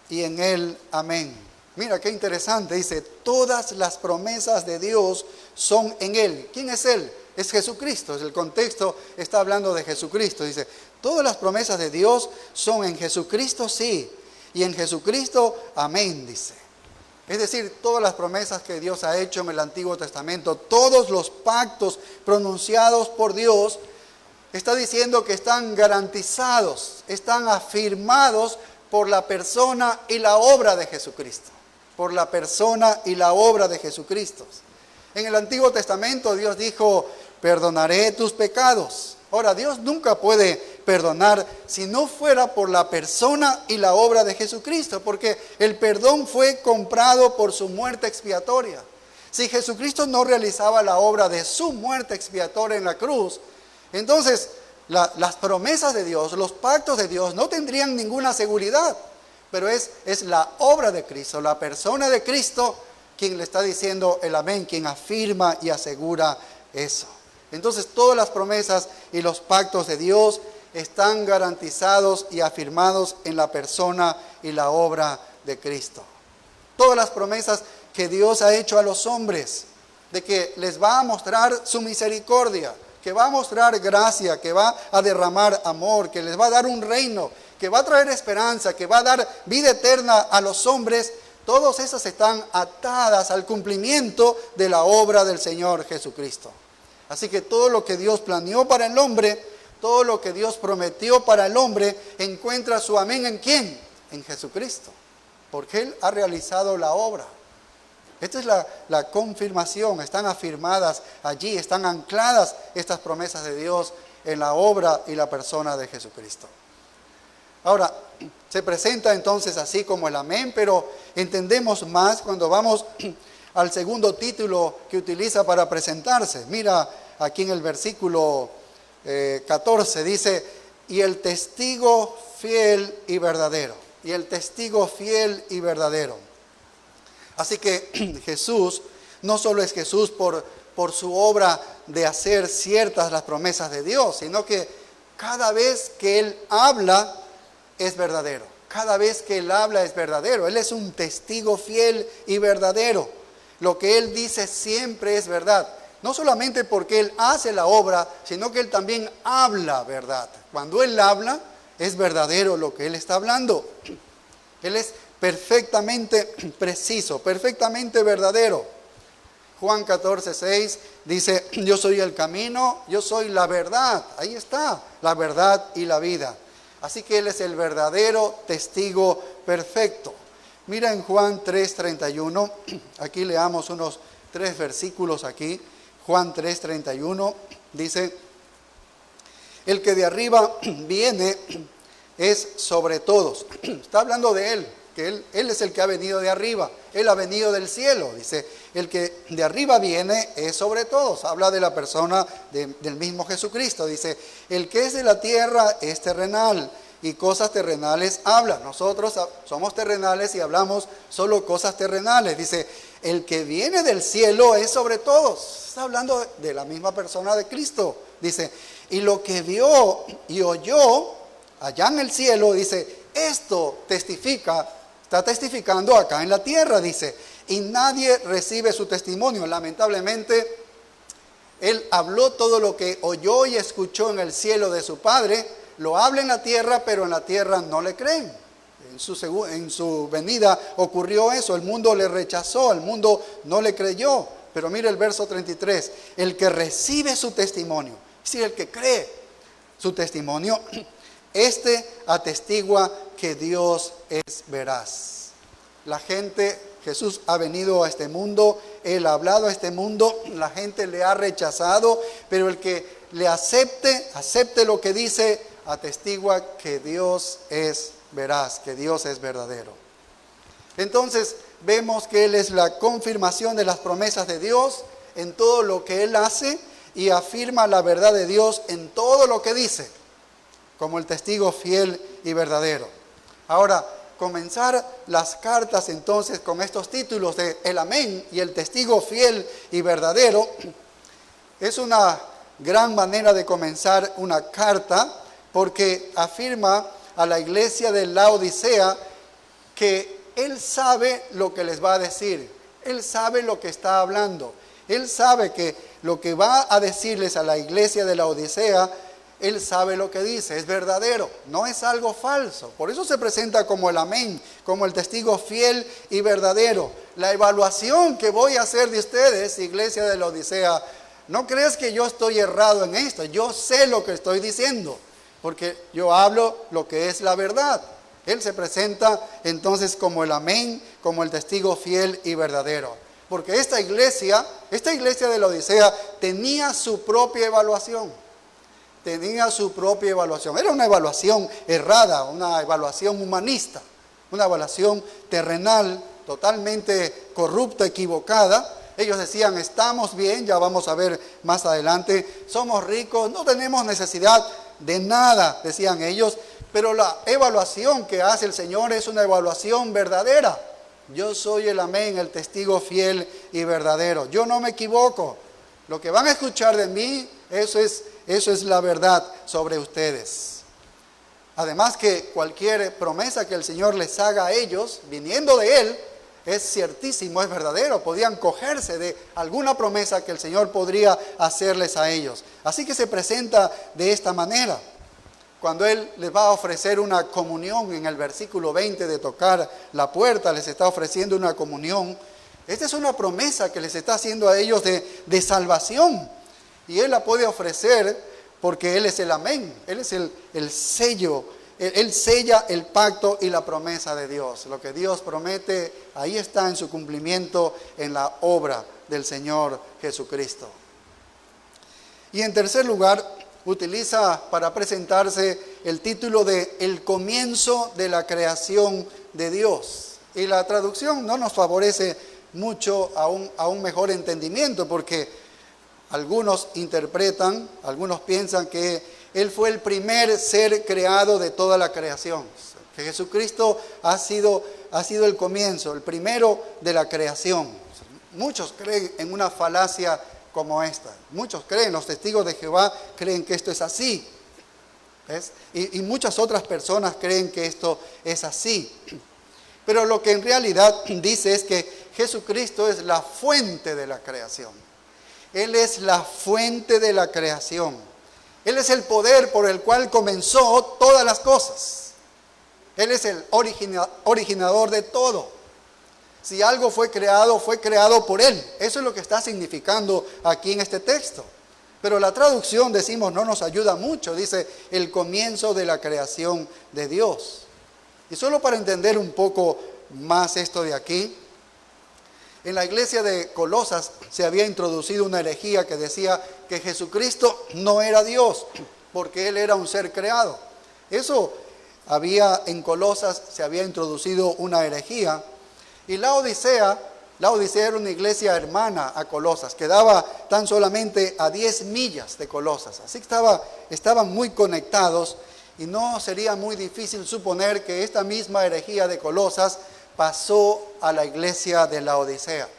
y en Él amén. Mira qué interesante, dice, todas las promesas de Dios son en Él. ¿Quién es Él? Es Jesucristo, el contexto está hablando de Jesucristo. Dice, todas las promesas de Dios son en Jesucristo sí y en Jesucristo amén, dice. Es decir, todas las promesas que Dios ha hecho en el Antiguo Testamento, todos los pactos pronunciados por Dios, está diciendo que están garantizados, están afirmados por la persona y la obra de Jesucristo. Por la persona y la obra de Jesucristo. En el Antiguo Testamento Dios dijo, perdonaré tus pecados. Ahora, Dios nunca puede perdonar si no fuera por la persona y la obra de Jesucristo, porque el perdón fue comprado por su muerte expiatoria. Si Jesucristo no realizaba la obra de su muerte expiatoria en la cruz, entonces las promesas de Dios, los pactos de Dios no tendrían ninguna seguridad. Pero es la obra de Cristo, la persona de Cristo quien le está diciendo el amén, quien afirma y asegura eso. Entonces todas las promesas y los pactos de Dios están garantizados y afirmados en la persona y la obra de Cristo. Todas las promesas que Dios ha hecho a los hombres, de que les va a mostrar su misericordia, que va a mostrar gracia, que va a derramar amor, que les va a dar un reino, que va a traer esperanza, que va a dar vida eterna a los hombres, todas esas están atadas al cumplimiento de la obra del Señor Jesucristo. Así que todo lo que Dios planeó para el hombre, todo lo que Dios prometió para el hombre, encuentra su amén ¿en quién? En Jesucristo, porque Él ha realizado la obra. Esta es la confirmación, están afirmadas allí, están ancladas estas promesas de Dios en la obra y la persona de Jesucristo. Ahora, se presenta entonces así como el amén, pero entendemos más cuando vamos al segundo título que utiliza para presentarse. Mira aquí en el versículo 14, dice, y el testigo fiel y verdadero. Y el testigo fiel y verdadero. Así que Jesús, no solo es Jesús por su obra de hacer ciertas las promesas de Dios, sino que cada vez que Él habla es verdadero. Cada vez que Él habla es verdadero. Él es un testigo fiel y verdadero. Lo que Él dice siempre es verdad. No solamente porque Él hace la obra, sino que Él también habla verdad. Cuando Él habla, es verdadero lo que Él está hablando. Él es perfectamente preciso, perfectamente verdadero. Juan 14:6 dice, yo soy el camino, yo soy la verdad. Ahí está, la verdad y la vida. Así que Él es el verdadero testigo perfecto. Mira en Juan 3:31, aquí leamos unos 3 versículos aquí. Juan 3:31 dice, el que de arriba viene es sobre todos. Está hablando de Él, que Él es el que ha venido de arriba. Él ha venido del cielo. Dice, el que de arriba viene es sobre todos. Habla de la persona del mismo Jesucristo. Dice, el que es de la tierra es terrenal y cosas terrenales habla. Nosotros somos terrenales y hablamos solo cosas terrenales. Dice, el que viene del cielo es sobre todos. Está hablando de la misma persona de Cristo. Dice, y lo que vio y oyó allá en el cielo, dice, esto está testificando acá en la tierra, dice, y nadie recibe su testimonio. Lamentablemente, él habló todo lo que oyó y escuchó en el cielo de su Padre, lo habla en la tierra, pero en la tierra no le creen. En su venida ocurrió eso, el mundo le rechazó, el mundo no le creyó. Pero mire el verso 33, el que recibe su testimonio, es decir, el que cree su testimonio, este atestigua que Dios es veraz. La gente, Jesús ha venido a este mundo, Él ha hablado a este mundo, la gente le ha rechazado, pero el que le acepte lo que dice, atestigua que Dios es veraz, que Dios es verdadero. Entonces vemos que Él es la confirmación de las promesas de Dios en todo lo que Él hace y afirma la verdad de Dios en todo lo que dice, como el testigo fiel y verdadero. Ahora, comenzar las cartas entonces con estos títulos de el amén y el testigo fiel y verdadero es una gran manera de comenzar una carta, porque afirma a la iglesia de Laodicea que Él sabe lo que les va a decir, Él sabe lo que está hablando, Él sabe que lo que va a decirles a la iglesia de Laodicea, Él sabe lo que dice, es verdadero, no es algo falso. Por eso se presenta como el amén, como el testigo fiel y verdadero. La evaluación que voy a hacer de ustedes, iglesia de Laodicea, no crees que yo estoy errado en esto, yo sé lo que estoy diciendo, porque yo hablo lo que es la verdad. Él se presenta entonces como el amén, como el testigo fiel y verdadero. Porque esta iglesia de Laodicea tenía su propia evaluación. Era una evaluación errada, una evaluación humanista, una evaluación terrenal, totalmente corrupta, equivocada. Ellos decían, estamos bien, ya vamos a ver más adelante, somos ricos, no tenemos necesidad de nada, decían ellos. Pero la evaluación que hace el Señor es una evaluación verdadera. Yo soy el amén, el testigo fiel y verdadero. Yo no me equivoco. Lo que van a escuchar de mí, eso es la verdad sobre ustedes. Además que cualquier promesa que el Señor les haga a ellos, viniendo de Él, es ciertísimo, es verdadero. Podían cogerse de alguna promesa que el Señor podría hacerles a ellos. Así que se presenta de esta manera. Cuando Él les va a ofrecer una comunión, en el versículo 20 de tocar la puerta, les está ofreciendo una comunión. Esta es una promesa que les está haciendo a ellos de salvación. Y Él la puede ofrecer porque Él es el amén. Él es el sello. Él sella el pacto y la promesa de Dios. Lo que Dios promete, ahí está en su cumplimiento en la obra del Señor Jesucristo. Y en tercer lugar, utiliza para presentarse el título de El comienzo de la creación de Dios. Y la traducción no nos favorece mucho a un mejor entendimiento, porque algunos piensan que Él fue el primer ser creado de toda la creación, que Jesucristo ha sido el comienzo, el primero de la creación. Muchos creen en una falacia como esta. Muchos creen, los testigos de Jehová creen que esto es así. ¿Ves? Y muchas otras personas creen que esto es así. Pero lo que en realidad dice es que Jesucristo es la fuente de la creación. Él es la fuente de la creación. Él es el poder por el cual comenzó todas las cosas. Él es el originador de todo. Si algo fue creado por Él. Eso es lo que está significando aquí en este texto. Pero la traducción, decimos, no nos ayuda mucho. Dice, el comienzo de la creación de Dios. Y solo para entender un poco más esto de aquí, en la iglesia de Colosas se había introducido una herejía que decía que Jesucristo no era Dios, porque Él era un ser creado. Eso en Colosas se había introducido una herejía. Y Laodicea era una iglesia hermana a Colosas, quedaba tan solamente a 10 millas de Colosas. Así que estaban muy conectados y no sería muy difícil suponer que esta misma herejía de Colosas pasó a la iglesia de Laodicea.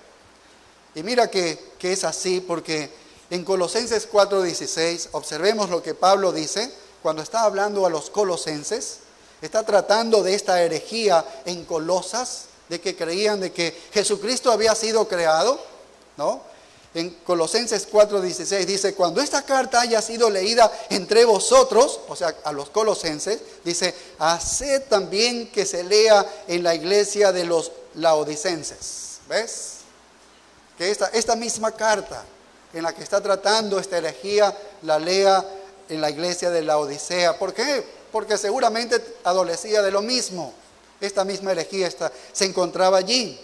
Y mira que es así, porque en Colosenses 4:16, observemos lo que Pablo dice cuando está hablando a los colosenses. Está tratando de esta herejía en Colosas, de que creían de que Jesucristo había sido creado, ¿no? En Colosenses 4:16 dice, cuando esta carta haya sido leída entre vosotros, o sea, a los colosenses, dice, haced también que se lea en la iglesia de los laodicenses. ¿Ves? Que esta misma carta en la que está tratando esta herejía, la lea en la iglesia de Laodicea. ¿Por qué? Porque seguramente adolecía de lo mismo. Esta misma herejía se encontraba allí.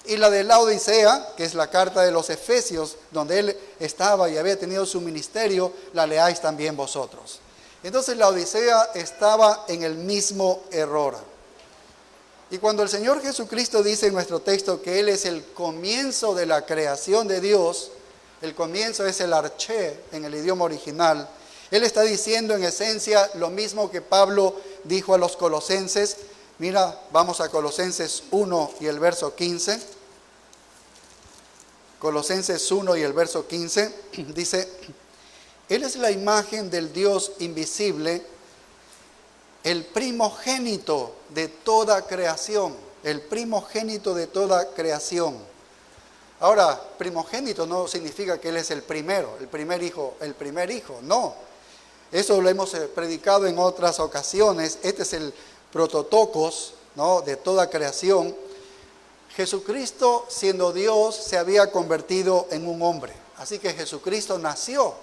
Y la de Laodicea, que es la carta de los Efesios, donde él estaba y había tenido su ministerio, la leáis también vosotros. Entonces Laodicea estaba en el mismo error. Y cuando el Señor Jesucristo dice en nuestro texto que Él es el comienzo de la creación de Dios, el comienzo es el arché en el idioma original, Él está diciendo en esencia lo mismo que Pablo dijo a los colosenses. Mira, vamos a Colosenses 1 y el verso 15. Colosenses 1 y el verso 15 dice, Él es la imagen del Dios invisible, el primogénito de toda creación, el primogénito de toda creación. Ahora, primogénito no significa que Él es el primero, el primer hijo, no. Eso lo hemos predicado en otras ocasiones. Este es el prototokos, ¿no?, de toda creación. Jesucristo, siendo Dios, se había convertido en un hombre. Así que Jesucristo nació,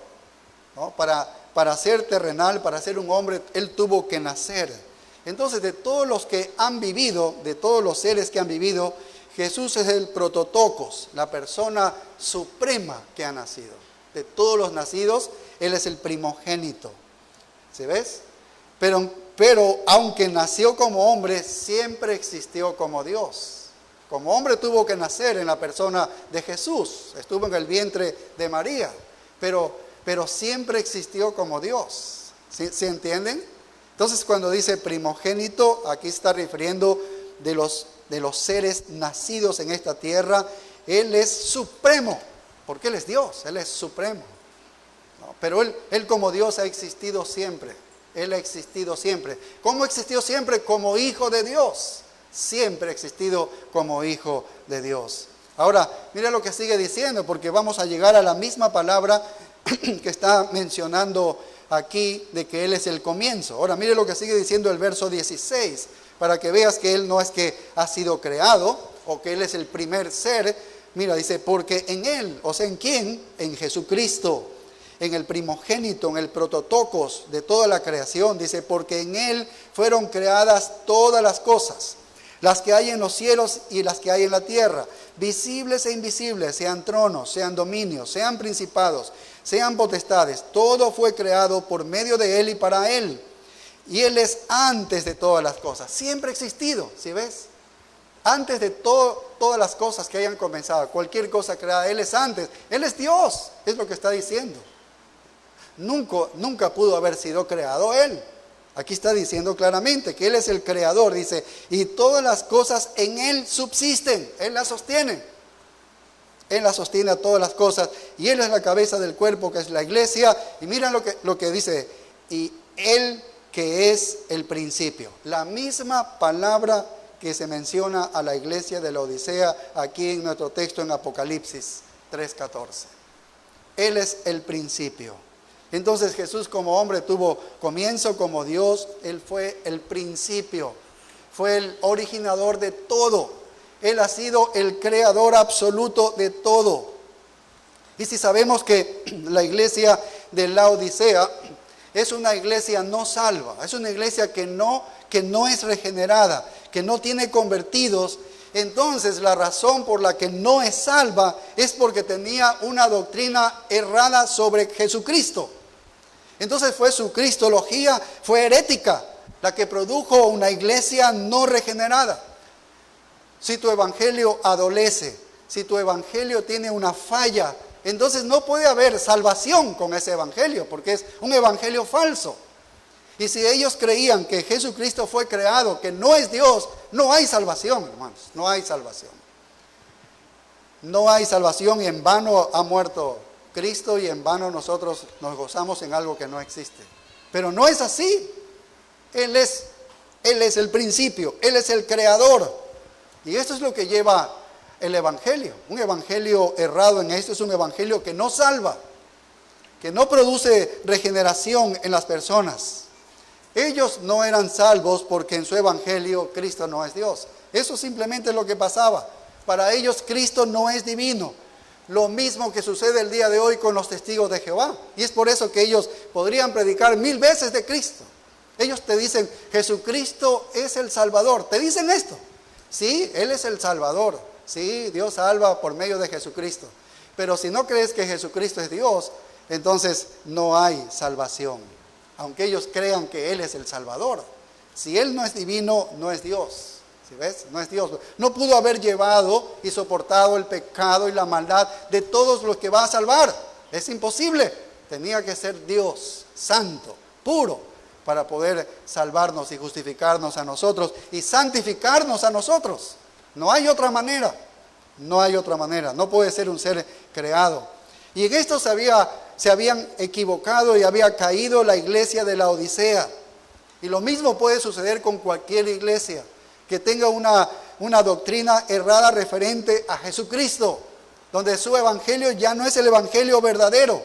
¿no? Para ser terrenal, para ser un hombre, Él tuvo que nacer. Entonces, de todos los que han vivido, de todos los seres que han vivido, Jesús es el prototokos, la persona suprema que ha nacido. De todos los nacidos, Él es el primogénito. ¿Sí ves? Pero aunque nació como hombre, siempre existió como Dios. Como hombre tuvo que nacer en la persona de Jesús. Estuvo en el vientre de María. Pero siempre existió como Dios. ¿Sí entienden? Entonces cuando dice primogénito, aquí está refiriendo de los seres nacidos en esta tierra. Él es supremo, porque Él es Dios, Él es supremo. ¿No? Pero él como Dios ha existido siempre. Él ha existido siempre. ¿Cómo existió siempre? Como hijo de Dios. Siempre ha existido como hijo de Dios. Ahora, mira lo que sigue diciendo, porque vamos a llegar a la misma palabra que está mencionando aquí, de que Él es el comienzo. Ahora, mire lo que sigue diciendo el verso 16, para que veas que Él no es que ha sido creado, o que Él es el primer ser. Mira, dice, porque en Él, o sea, ¿en quién? En Jesucristo, en el primogénito, en el prototokos de toda la creación. Dice, porque en Él fueron creadas todas las cosas, las que hay en los cielos y las que hay en la tierra, visibles e invisibles, sean tronos, sean dominios, sean principados, sean potestades. Todo fue creado por medio de Él y para Él. Y Él es antes de todas las cosas. Siempre ha existido, ¿sí ves? Antes de todas las cosas que hayan comenzado, cualquier cosa creada, Él es antes. Él es Dios, es lo que está diciendo. Nunca pudo haber sido creado Él. Aquí está diciendo claramente que Él es el creador, dice, y todas las cosas en Él subsisten, Él las sostiene. Él las sostiene a todas las cosas, y Él es la cabeza del cuerpo, que es la iglesia. Y miren lo que dice, y Él que es el principio. La misma palabra que se menciona a la iglesia de la Odisea, aquí en nuestro texto en Apocalipsis 3:14. Él es el principio. Entonces Jesús como hombre tuvo comienzo como Dios. Él fue el principio, fue el originador de todo. Él ha sido el creador absoluto de todo. Y si sabemos que la iglesia de la Odisea es una iglesia no salva, es una iglesia que no es regenerada, que no tiene convertidos, entonces la razón por la que no es salva es porque tenía una doctrina errada sobre Jesucristo. Entonces su cristología fue herética, la que produjo una iglesia no regenerada. Si tu evangelio adolece, si tu evangelio tiene una falla, entonces no puede haber salvación con ese evangelio, porque es un evangelio falso. Y si ellos creían que Jesucristo fue creado, que no es Dios, no hay salvación, hermanos, no hay salvación. No hay salvación, y en vano ha muerto Cristo, y en vano nosotros nos gozamos en algo que no existe. Pero no es así. Él es Él es el principio, Él es el creador. Y esto es lo que lleva el evangelio. Un evangelio errado en esto es un evangelio que no salva, que no produce regeneración en las personas. Ellos no eran salvos porque en su evangelio Cristo no es Dios. Eso simplemente es lo que pasaba. Para ellos Cristo no es divino. Lo mismo que sucede el día de hoy con los testigos de Jehová. Y es por eso que ellos podrían predicar 1000 veces de Cristo. Ellos te dicen, Jesucristo es el Salvador. Te dicen esto. Sí, Él es el Salvador. Sí, Dios salva por medio de Jesucristo. Pero si no crees que Jesucristo es Dios, entonces no hay salvación. Aunque ellos crean que Él es el Salvador. Si Él no es divino, no es Dios. ¿Sí ves? No es Dios. No pudo haber llevado y soportado el pecado y la maldad de todos los que va a salvar. Es imposible. Tenía que ser Dios, santo, puro, para poder salvarnos y justificarnos a nosotros y santificarnos a nosotros. No hay otra manera. No hay otra manera. No puede ser un ser creado. Y en esto se habían equivocado y había caído la iglesia de la Odisea. Y lo mismo puede suceder con cualquier iglesia que tenga una doctrina errada referente a Jesucristo, donde su evangelio ya no es el evangelio verdadero.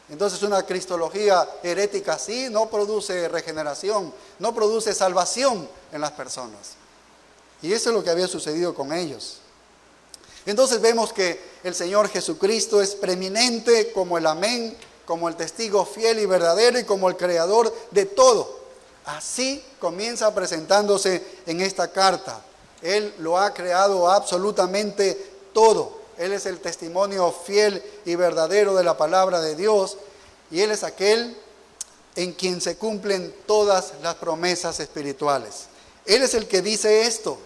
Entonces una cristología herética así no produce regeneración, no produce salvación en las personas. Y eso es lo que había sucedido con ellos. Entonces vemos que el Señor Jesucristo es preeminente como el amén, como el testigo fiel y verdadero y como el creador de todo. Así comienza presentándose en esta carta. Él lo ha creado absolutamente todo. Él es el testimonio fiel y verdadero de la palabra de Dios. Y Él es aquel en quien se cumplen todas las promesas espirituales. Él es el que dice esto.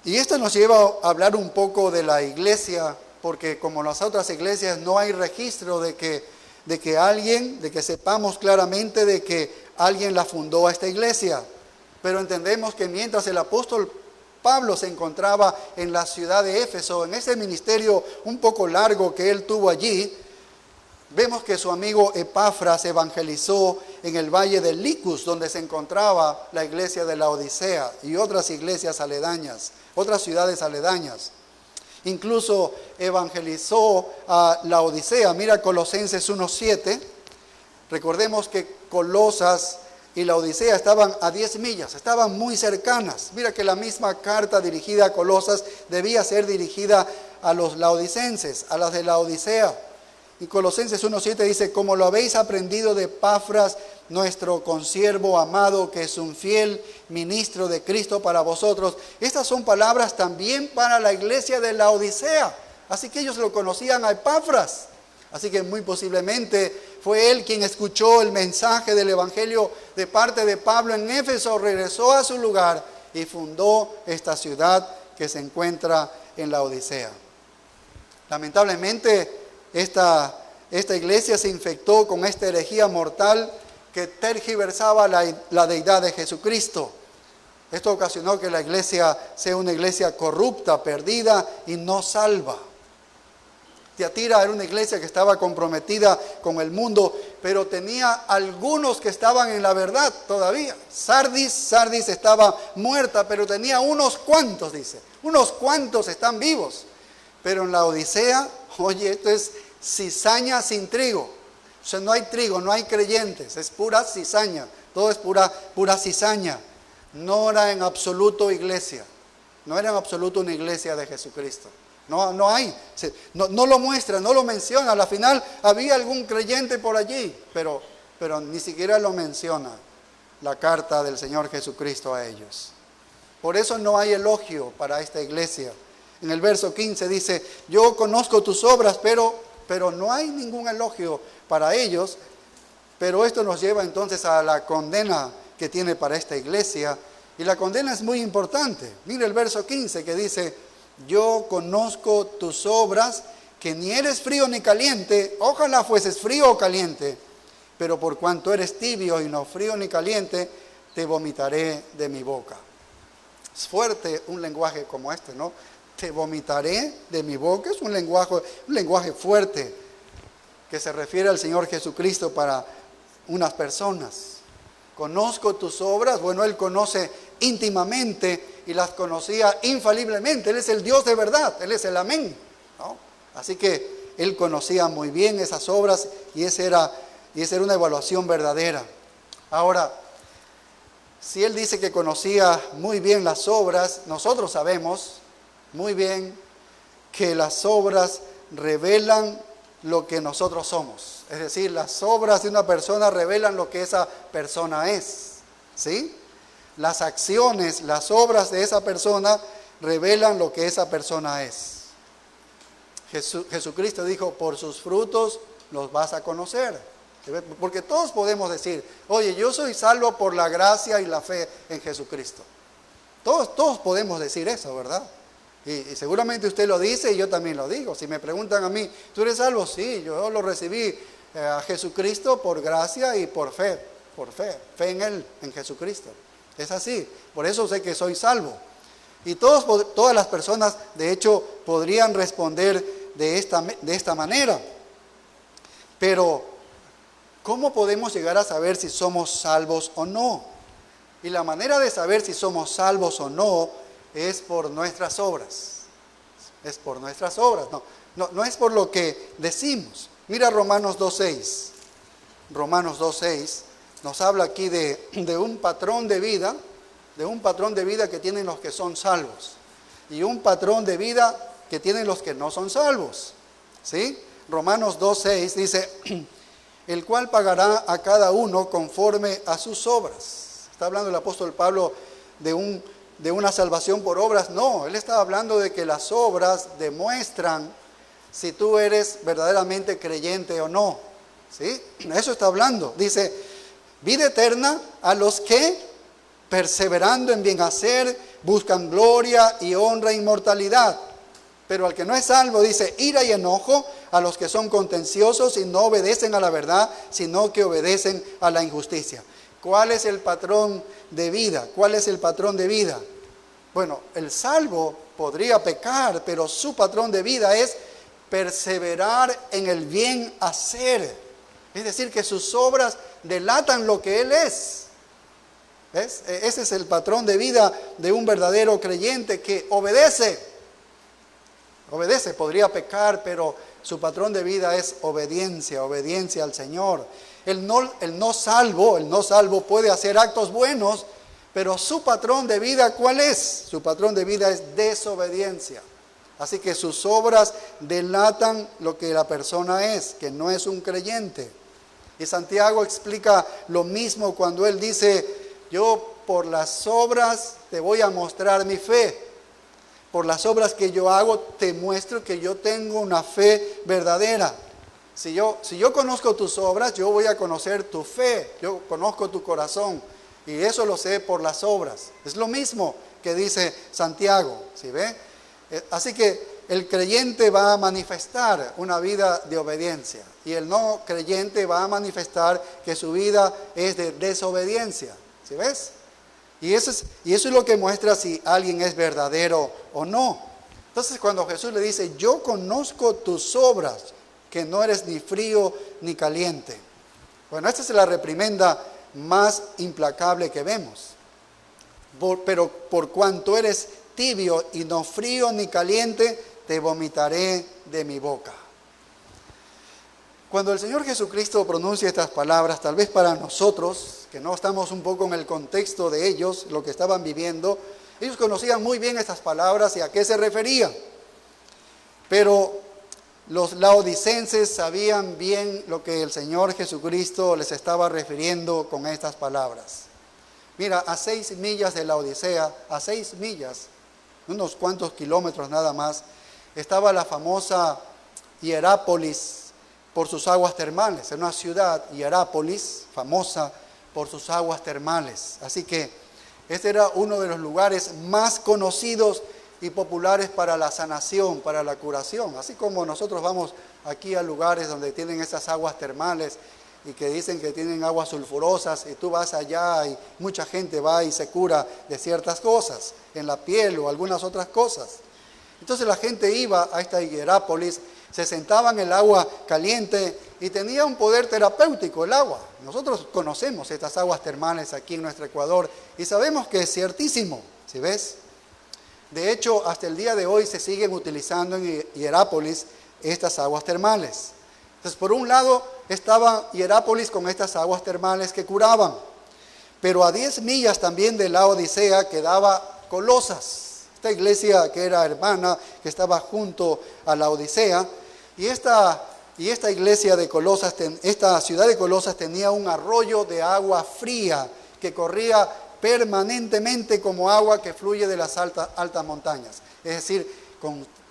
Y esto nos lleva a hablar un poco de la iglesia, porque como las otras iglesias no hay registro de que sepamos claramente de que alguien la fundó a esta iglesia. Pero entendemos que mientras el apóstol Pablo se encontraba en la ciudad de Éfeso, en ese ministerio un poco largo que él tuvo allí, vemos que su amigo Epafras evangelizó en el valle de Licus, donde se encontraba la iglesia de la Odisea y otras iglesias aledañas, otras ciudades aledañas. Incluso evangelizó a la Odisea. Mira Colosenses 1:7. Recordemos que Colosas y la Odisea estaban a 10 millas, estaban muy cercanas. Mira que la misma carta dirigida a Colosas debía ser dirigida a los laodicenses, a las de la Odisea. Y Colosenses 1:7 dice, como lo habéis aprendido de Epafras, nuestro consiervo amado, que es un fiel ministro de Cristo para vosotros. Estas son palabras también para la iglesia de la Odisea. Así que ellos lo conocían a Epafras. Así que muy posiblemente fue él quien escuchó el mensaje del evangelio de parte de Pablo en Éfeso, regresó a su lugar y fundó esta ciudad que se encuentra en la Odisea. Lamentablemente, esta iglesia se infectó con esta herejía mortal que tergiversaba la deidad de Jesucristo. Esto ocasionó que la iglesia sea una iglesia corrupta, perdida y no salva. Tiatira era una iglesia que estaba comprometida con el mundo, pero tenía algunos que estaban en la verdad todavía. Sardis estaba muerta, pero tenía unos cuantos, dice. Unos cuantos están vivos. Pero en la Odisea, oye, esto es cizaña sin trigo. O sea, no hay trigo, no hay creyentes, es pura cizaña. Todo es pura cizaña. No era en absoluto iglesia. No era en absoluto una iglesia de Jesucristo. No hay. No lo muestra, no lo menciona. Al final había algún creyente por allí, pero ni siquiera lo menciona la carta del Señor Jesucristo a ellos. Por eso no hay elogio para esta iglesia. En el verso 15 dice, yo conozco tus obras, pero no hay ningún elogio para ellos. Pero esto nos lleva entonces a la condena que tiene para esta iglesia. Y la condena es muy importante. Mire el verso 15 que dice, yo conozco tus obras, que ni eres frío ni caliente. Ojalá fueses frío o caliente, pero por cuanto eres tibio y no frío ni caliente, te vomitaré de mi boca. Es fuerte un lenguaje como este, ¿no? Te vomitaré de mi boca. Es un lenguaje fuerte que se refiere al Señor Jesucristo para unas personas. conozco tus obras. Bueno, Él conoce íntimamente y las conocía infaliblemente. Él es el Dios de verdad, Él es el amén, ¿no? Así que Él conocía muy bien esas obras y esa era una evaluación verdadera. Ahora, si Él dice que conocía muy bien las obras, nosotros sabemos muy bien que las obras revelan lo que nosotros somos. Es decir, las obras de una persona revelan lo que esa persona es, ¿sí? Las acciones, las obras de esa persona revelan lo que esa persona es. Jesucristo dijo, por sus frutos los vas a conocer. Porque todos podemos decir, oye, yo soy salvo por la gracia y la fe en Jesucristo. Todos podemos decir eso, ¿verdad? Y seguramente usted lo dice y yo también lo digo. Si me preguntan a mí, ¿tú eres salvo? Sí, yo lo recibí a Jesucristo por gracia y por fe fe en Él, en Jesucristo. Es así, por eso sé que soy salvo. Y todas las personas, de hecho, podrían responder de esta manera. Pero, ¿cómo podemos llegar a saber si somos salvos o no? Y la manera de saber si somos salvos o no es por nuestras obras. Es por nuestras obras, no es por lo que decimos. Mira Romanos 2.6. Romanos 2.6 nos habla aquí de un patrón de vida, que tienen los que son salvos y un patrón de vida que tienen los que no son salvos, ¿sí? Romanos 2.6 dice, el cual pagará a cada uno conforme a sus obras. Está hablando el apóstol Pablo de una salvación por obras. No, él está hablando de que las obras demuestran si tú eres verdaderamente creyente o no, ¿sí? Eso está hablando. Dice, vida eterna a los que, perseverando en bien hacer, buscan gloria y honra e inmortalidad. Pero al que no es salvo, dice, ira y enojo a los que son contenciosos y no obedecen a la verdad, sino que obedecen a la injusticia. ¿Cuál es el patrón de vida? ¿Cuál es el patrón de vida? Bueno, el salvo podría pecar, pero su patrón de vida es perseverar en el bien hacer. Es decir, que sus obras delatan lo que él es. ¿Ves? Ese es el patrón de vida de un verdadero creyente que obedece. Podría pecar, pero su patrón de vida es obediencia al Señor. El no salvo puede hacer actos buenos, pero su patrón de vida, ¿cuál es? Su patrón de vida es desobediencia. Así que sus obras delatan lo que la persona es, que no es un creyente. Y Santiago explica lo mismo cuando él dice, yo por las obras te voy a mostrar mi fe. Por las obras que yo hago te muestro que yo tengo una fe verdadera. Si yo conozco tus obras, yo voy a conocer tu fe. Yo conozco tu corazón. Y eso lo sé por las obras. Es lo mismo que dice Santiago, ¿sí ve? Así que el creyente va a manifestar una vida de obediencia. Y el no creyente va a manifestar que su vida es de desobediencia. ¿Sí ves? Y eso es lo que muestra si alguien es verdadero o no. Entonces cuando Jesús le dice, yo conozco tus obras, que no eres ni frío ni caliente. Bueno, esta es la reprimenda más implacable que vemos. Pero por cuanto eres tibio y no frío ni caliente, te vomitaré de mi boca. Cuando el Señor Jesucristo pronuncia estas palabras, tal vez para nosotros, que no estamos un poco en el contexto de ellos, lo que estaban viviendo, ellos conocían muy bien estas palabras y a qué se referían. Pero los laodicenses sabían bien lo que el Señor Jesucristo les estaba refiriendo con estas palabras. Mira, a 6 millas de Laodicea, a 6 millas, unos cuantos kilómetros nada más, estaba la famosa Hierápolis por sus aguas termales. En una ciudad, Hierápolis, famosa por sus aguas termales. Así que este era uno de los lugares más conocidos y populares para la sanación, para la curación. Así como nosotros vamos aquí a lugares donde tienen esas aguas termales y que dicen que tienen aguas sulfurosas y tú vas allá y mucha gente va y se cura de ciertas cosas, en la piel o algunas otras cosas. Entonces la gente iba a esta Hierápolis, se sentaba en el agua caliente y tenía un poder terapéutico el agua. Nosotros conocemos estas aguas termales aquí en nuestro Ecuador y sabemos que es ciertísimo, ¿sí ves? De hecho, hasta el día de hoy se siguen utilizando en Hierápolis estas aguas termales. Entonces, por un lado estaba Hierápolis con estas aguas termales que curaban, pero a 10 millas también de la Odisea quedaba Colosas, esta iglesia que era hermana, que estaba junto a la Odisea, y esta iglesia de Colosas, esta ciudad de Colosas tenía un arroyo de agua fría que corría permanentemente como agua que fluye de las altas montañas. Es decir,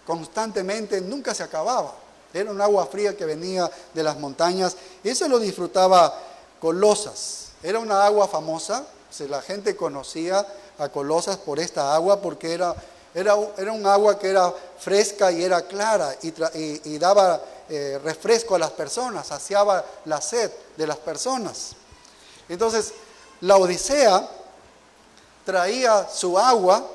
constantemente, nunca se acababa. Era un agua fría que venía de las montañas y eso lo disfrutaba Colosas. Era una agua famosa, la gente conocía a Colosas por esta agua porque era un agua que era fresca y era clara y daba refresco a las personas, saciaba la sed de las personas. Entonces, la Odisea traía su agua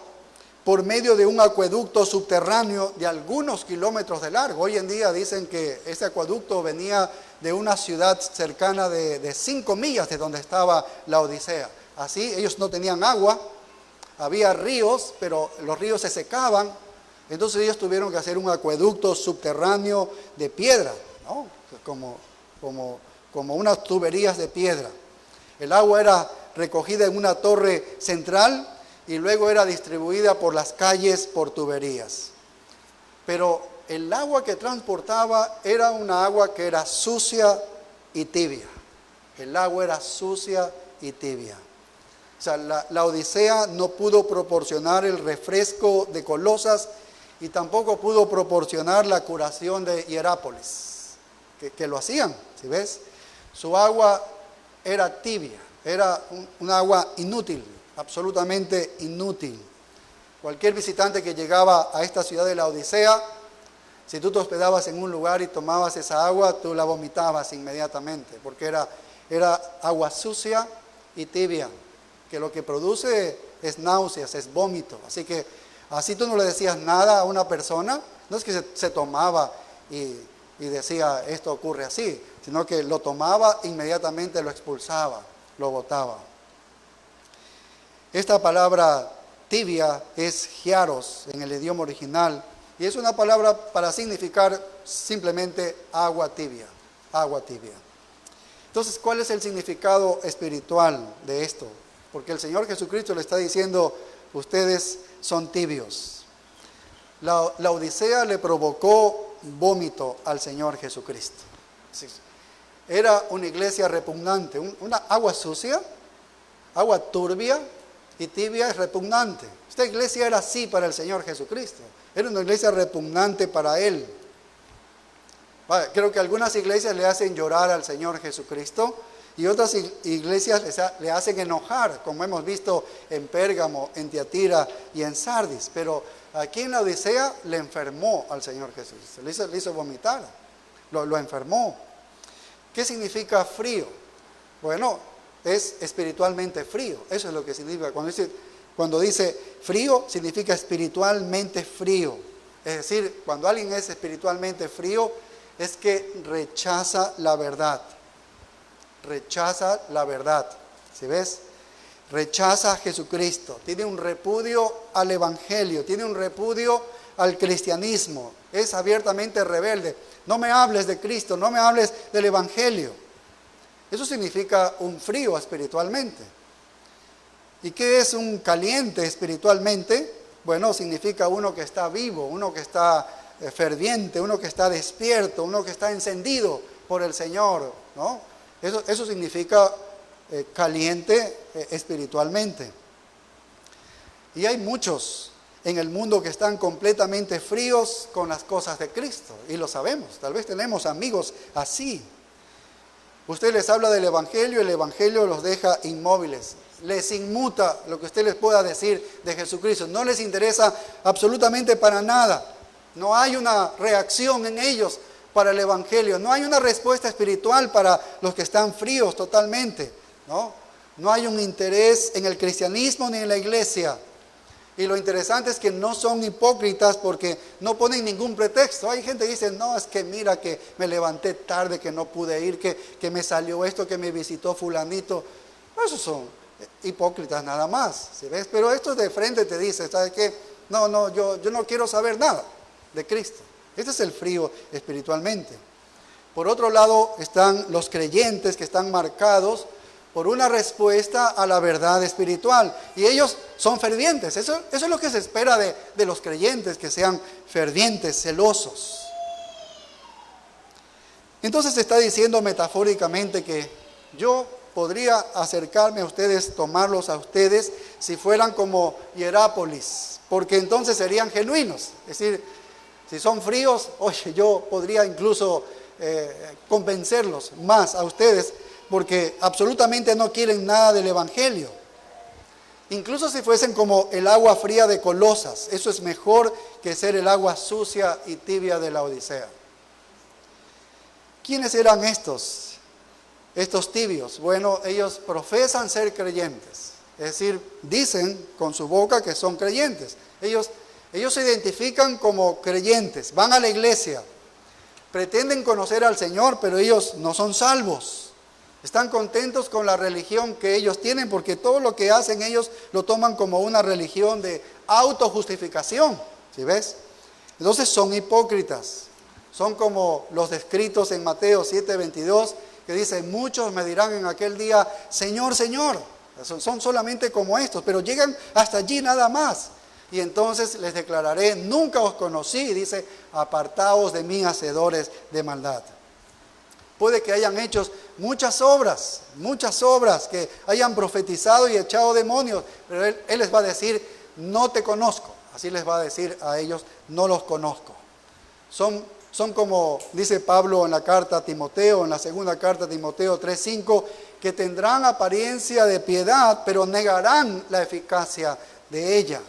por medio de un acueducto subterráneo de algunos kilómetros de largo. Hoy en día dicen que ese acueducto venía de una ciudad cercana de 5 millas de donde estaba la Odisea. Así, ellos no tenían agua, había ríos, pero los ríos se secaban, entonces ellos tuvieron que hacer un acueducto subterráneo de piedra, ¿no? Como unas tuberías de piedra. El agua era recogida en una torre central y luego era distribuida por las calles por tuberías. Pero el agua que transportaba era una agua que era sucia y tibia. El agua era sucia y tibia. O sea, la Odisea no pudo proporcionar el refresco de Colosas y tampoco pudo proporcionar la curación de Hierápolis, que lo hacían, ¿sí ves? Su agua era tibia, era un agua inútil, absolutamente inútil. Cualquier visitante que llegaba a esta ciudad de la Odisea, si tú te hospedabas en un lugar y tomabas esa agua, tú la vomitabas inmediatamente, porque era agua sucia y tibia, que lo que produce es náuseas, es vómito. Así que así tú no le decías nada a una persona, no es que se tomaba y decía esto ocurre así, sino que lo tomaba inmediatamente, lo expulsaba, lo botaba. Esta palabra tibia es hieros en el idioma original y es una palabra para significar simplemente agua tibia, agua tibia. Entonces, ¿cuál es el significado espiritual de esto? Porque el Señor Jesucristo le está diciendo, ustedes son tibios. La Odisea le provocó vómito al Señor Jesucristo. Era una iglesia repugnante, una agua sucia, agua turbia y tibia es repugnante. Esta iglesia era así para el Señor Jesucristo. Era una iglesia repugnante para Él. Creo que algunas iglesias le hacen llorar al Señor Jesucristo y otras iglesias le hacen enojar, como hemos visto en Pérgamo, en Tiatira y en Sardis. Pero aquí en la Odisea le enfermó al Señor Jesús, le hizo vomitar, lo enfermó. ¿Qué significa frío? Bueno, es espiritualmente frío, eso es lo que significa. Cuando dice frío, significa espiritualmente frío. Es decir, cuando alguien es espiritualmente frío, es que rechaza la verdad. Rechaza la verdad, ¿sí ves? Rechaza a Jesucristo, tiene un repudio al Evangelio, tiene un repudio al cristianismo, es abiertamente rebelde. No me hables de Cristo, no me hables del Evangelio. Eso significa un frío espiritualmente. ¿Y qué es un caliente espiritualmente? Bueno, significa uno que está vivo, uno que está ferviente, uno que está despierto, uno que está encendido por el Señor, ¿no? Eso significa caliente espiritualmente. Y hay muchos en el mundo que están completamente fríos con las cosas de Cristo, y lo sabemos, tal vez tenemos amigos así. Usted les habla del Evangelio y el Evangelio los deja inmóviles, les inmuta lo que usted les pueda decir de Jesucristo, no les interesa absolutamente para nada, no hay una reacción en ellos para el Evangelio, no hay una respuesta espiritual para los que están fríos totalmente, ¿no? No hay un interés en el cristianismo ni en la iglesia. Y lo interesante es que no son hipócritas porque no ponen ningún pretexto. Hay gente que dice, no, es que mira que me levanté tarde, que no pude ir, que me salió esto, que me visitó fulanito. Esos son hipócritas nada más, ¿sí ves? Pero estos de frente te dicen, ¿sabes qué? No, yo no quiero saber nada de Cristo. Este es el frío espiritualmente. Por otro lado están los creyentes que están marcados por una respuesta a la verdad espiritual. Y ellos son fervientes. Eso es lo que se espera de los creyentes, que sean fervientes, celosos. Entonces está diciendo metafóricamente que yo podría acercarme a ustedes, tomarlos a ustedes, si fueran como Hierápolis, porque entonces serían genuinos. Es decir, si son fríos, oye, yo podría incluso convencerlos más a ustedes, porque absolutamente no quieren nada del Evangelio. Incluso si fuesen como el agua fría de Colosas, eso es mejor que ser el agua sucia y tibia de la Odisea. ¿Quiénes eran estos tibios? Bueno, ellos profesan ser creyentes, es decir, dicen con su boca que son creyentes. Ellos se identifican como creyentes, van a la iglesia, pretenden conocer al Señor, pero ellos no son salvos. Están contentos con la religión que ellos tienen, porque todo lo que hacen ellos lo toman como una religión de autojustificación, ¿sí ves? Entonces son hipócritas, son como los descritos en Mateo 7:22, que dice, muchos me dirán en aquel día, Señor, Señor. Son solamente como estos, pero llegan hasta allí nada más. Y entonces les declararé, nunca os conocí, dice, apartaos de mí, hacedores de maldad. Puede que hayan hecho muchas obras, que hayan profetizado y echado demonios, pero Él les va a decir, no te conozco. Así les va a decir a ellos, no los conozco. Son como dice Pablo en la carta a Timoteo, en la segunda carta a Timoteo 3:5, que tendrán apariencia de piedad, pero negarán la eficacia de ella.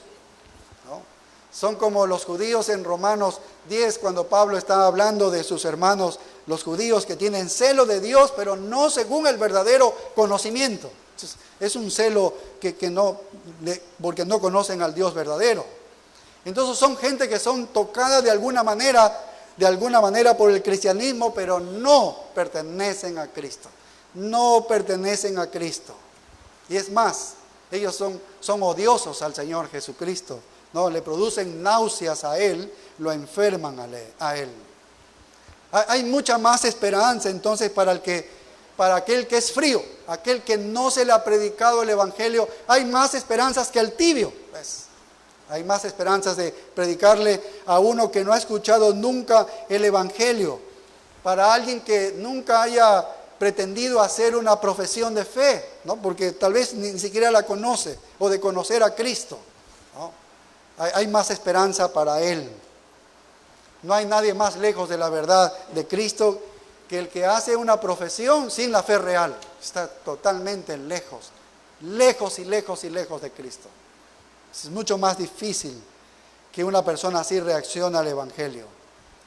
Son como los judíos en Romanos 10, cuando Pablo estaba hablando de sus hermanos, los judíos que tienen celo de Dios, pero no según el verdadero conocimiento. Entonces, es un celo porque no conocen al Dios verdadero. Entonces son gente que son tocadas de alguna manera por el cristianismo, pero no pertenecen a Cristo. No pertenecen a Cristo. Y es más, ellos son odiosos al Señor Jesucristo. No, le producen náuseas a Él, lo enferman a Él. Hay mucha más esperanza entonces para aquel que es frío, aquel que no se le ha predicado el Evangelio. Hay más esperanzas que al tibio. Pues, hay más esperanzas de predicarle a uno que no ha escuchado nunca el Evangelio. Para alguien que nunca haya pretendido hacer una profesión de fe, ¿no? Porque tal vez ni siquiera la conoce, o de conocer a Cristo, ¿no? Hay más esperanza para él. No hay nadie más lejos de la verdad de Cristo que el que hace una profesión sin la fe real. Está totalmente lejos de Cristo. Es mucho más difícil que una persona así reaccione al Evangelio.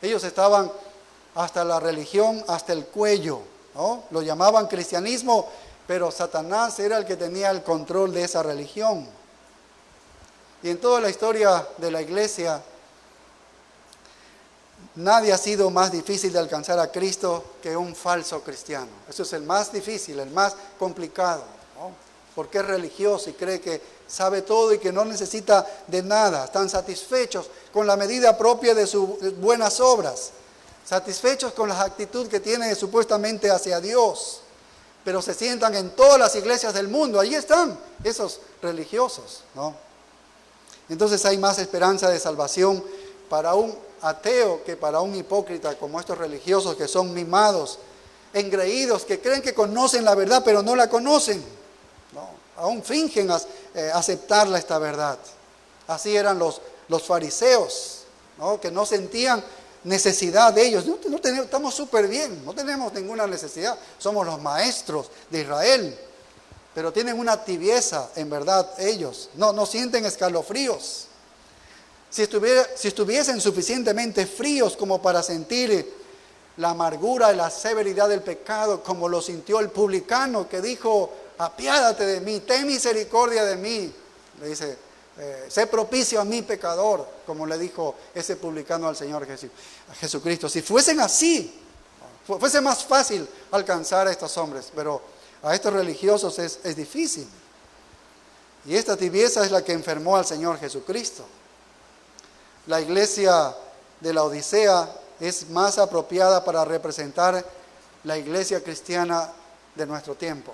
Ellos estaban hasta la religión, hasta el cuello, ¿no? Lo llamaban cristianismo, pero Satanás era el que tenía el control de esa religión. Y en toda la historia de la iglesia, nadie ha sido más difícil de alcanzar a Cristo que un falso cristiano. Eso es el más difícil, el más complicado, ¿no? Porque es religioso y cree que sabe todo y que no necesita de nada. Están satisfechos con la medida propia de sus buenas obras, satisfechos con la actitud que tiene supuestamente hacia Dios, pero se sientan en todas las iglesias del mundo. Allí están esos religiosos, ¿no? Entonces hay más esperanza de salvación para un ateo que para un hipócrita como estos religiosos que son mimados, engreídos, que creen que conocen la verdad pero no la conocen, ¿no? Aún fingen aceptarla esta verdad. Así eran los fariseos, ¿no? Que no sentían necesidad de ellos. Estamos súper bien, no tenemos ninguna necesidad, somos los maestros de Israel. Pero tienen una tibieza, en verdad, ellos. No sienten escalofríos. Si estuviesen suficientemente fríos como para sentir la amargura y la severidad del pecado, como lo sintió el publicano que dijo, apiádate de mí, ten misericordia de mí. Le dice sé propicio a mí pecador, como le dijo ese publicano al Señor Jesucristo. Si fuesen así, fuese más fácil alcanzar a estos hombres, pero a estos religiosos es difícil. Y esta tibieza es la que enfermó al Señor Jesucristo. La iglesia de la Odisea es más apropiada para representar la iglesia cristiana de nuestro tiempo.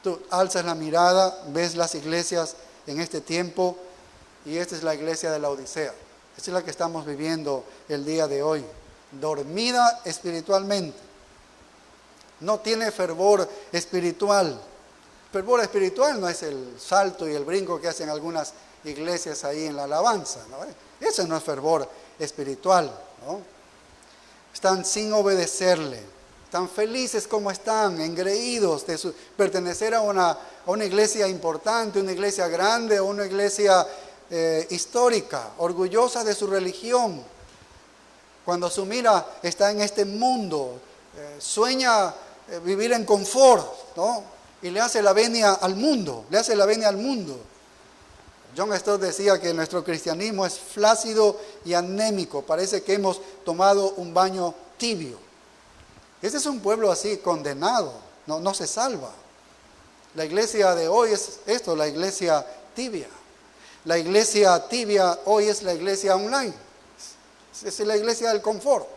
Tú alzas la mirada, ves las iglesias en este tiempo y esta es la iglesia de la Odisea. Esta es la que estamos viviendo el día de hoy. Dormida espiritualmente. No tiene fervor espiritual. Fervor espiritual no es el salto y el brinco que hacen algunas iglesias ahí en la alabanza, ¿no? Eso no es fervor espiritual, ¿no? Están sin obedecerle, están felices como están, engreídos de pertenecer a una iglesia importante, una iglesia grande, o una iglesia histórica, orgullosa de su religión. Cuando su mira está en este mundo, sueña vivir en confort, ¿no? Y le hace la venia al mundo, John Stott decía que nuestro cristianismo es flácido y anémico, parece que hemos tomado un baño tibio. Este es un pueblo así, condenado, no se salva. La iglesia de hoy es esto, la iglesia tibia. La iglesia tibia hoy es la iglesia online, es la iglesia del confort,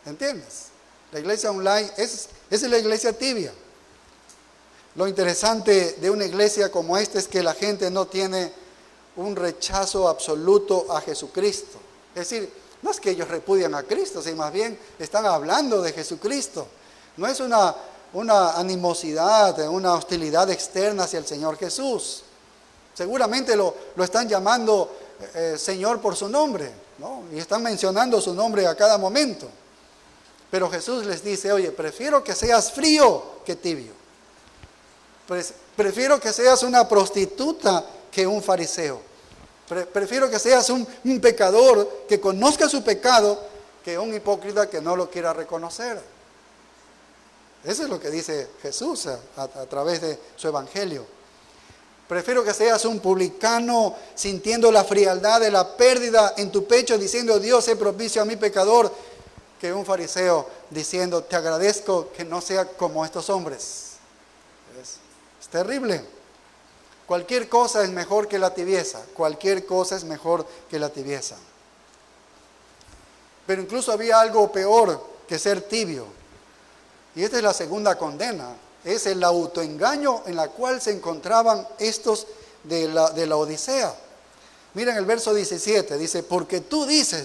¿entiendes? La iglesia online es la iglesia tibia. Lo interesante de una iglesia como esta es que la gente no tiene un rechazo absoluto a Jesucristo. Es decir, no es que ellos repudian a Cristo, sino más bien están hablando de Jesucristo. No es una animosidad, una hostilidad externa hacia el Señor Jesús. Seguramente lo están llamando Señor por su nombre, ¿no? Y están mencionando su nombre a cada momento. Pero Jesús les dice, oye, prefiero que seas frío que tibio. Prefiero que seas una prostituta que un fariseo. Prefiero que seas un pecador que conozca su pecado que un hipócrita que no lo quiera reconocer. Eso es lo que dice Jesús a través de su evangelio. Prefiero que seas un publicano sintiendo la frialdad de la pérdida en tu pecho diciendo Dios es propicio a mi pecador, que un fariseo diciendo te agradezco que no sea como estos hombres. Es terrible. Cualquier cosa es mejor que la tibieza. Cualquier cosa es mejor que la tibieza. Pero incluso había algo peor que ser tibio. Y esta es la segunda condena. Es el autoengaño en la cual se encontraban estos de la Odisea. Miren el verso 17, dice, porque tú dices,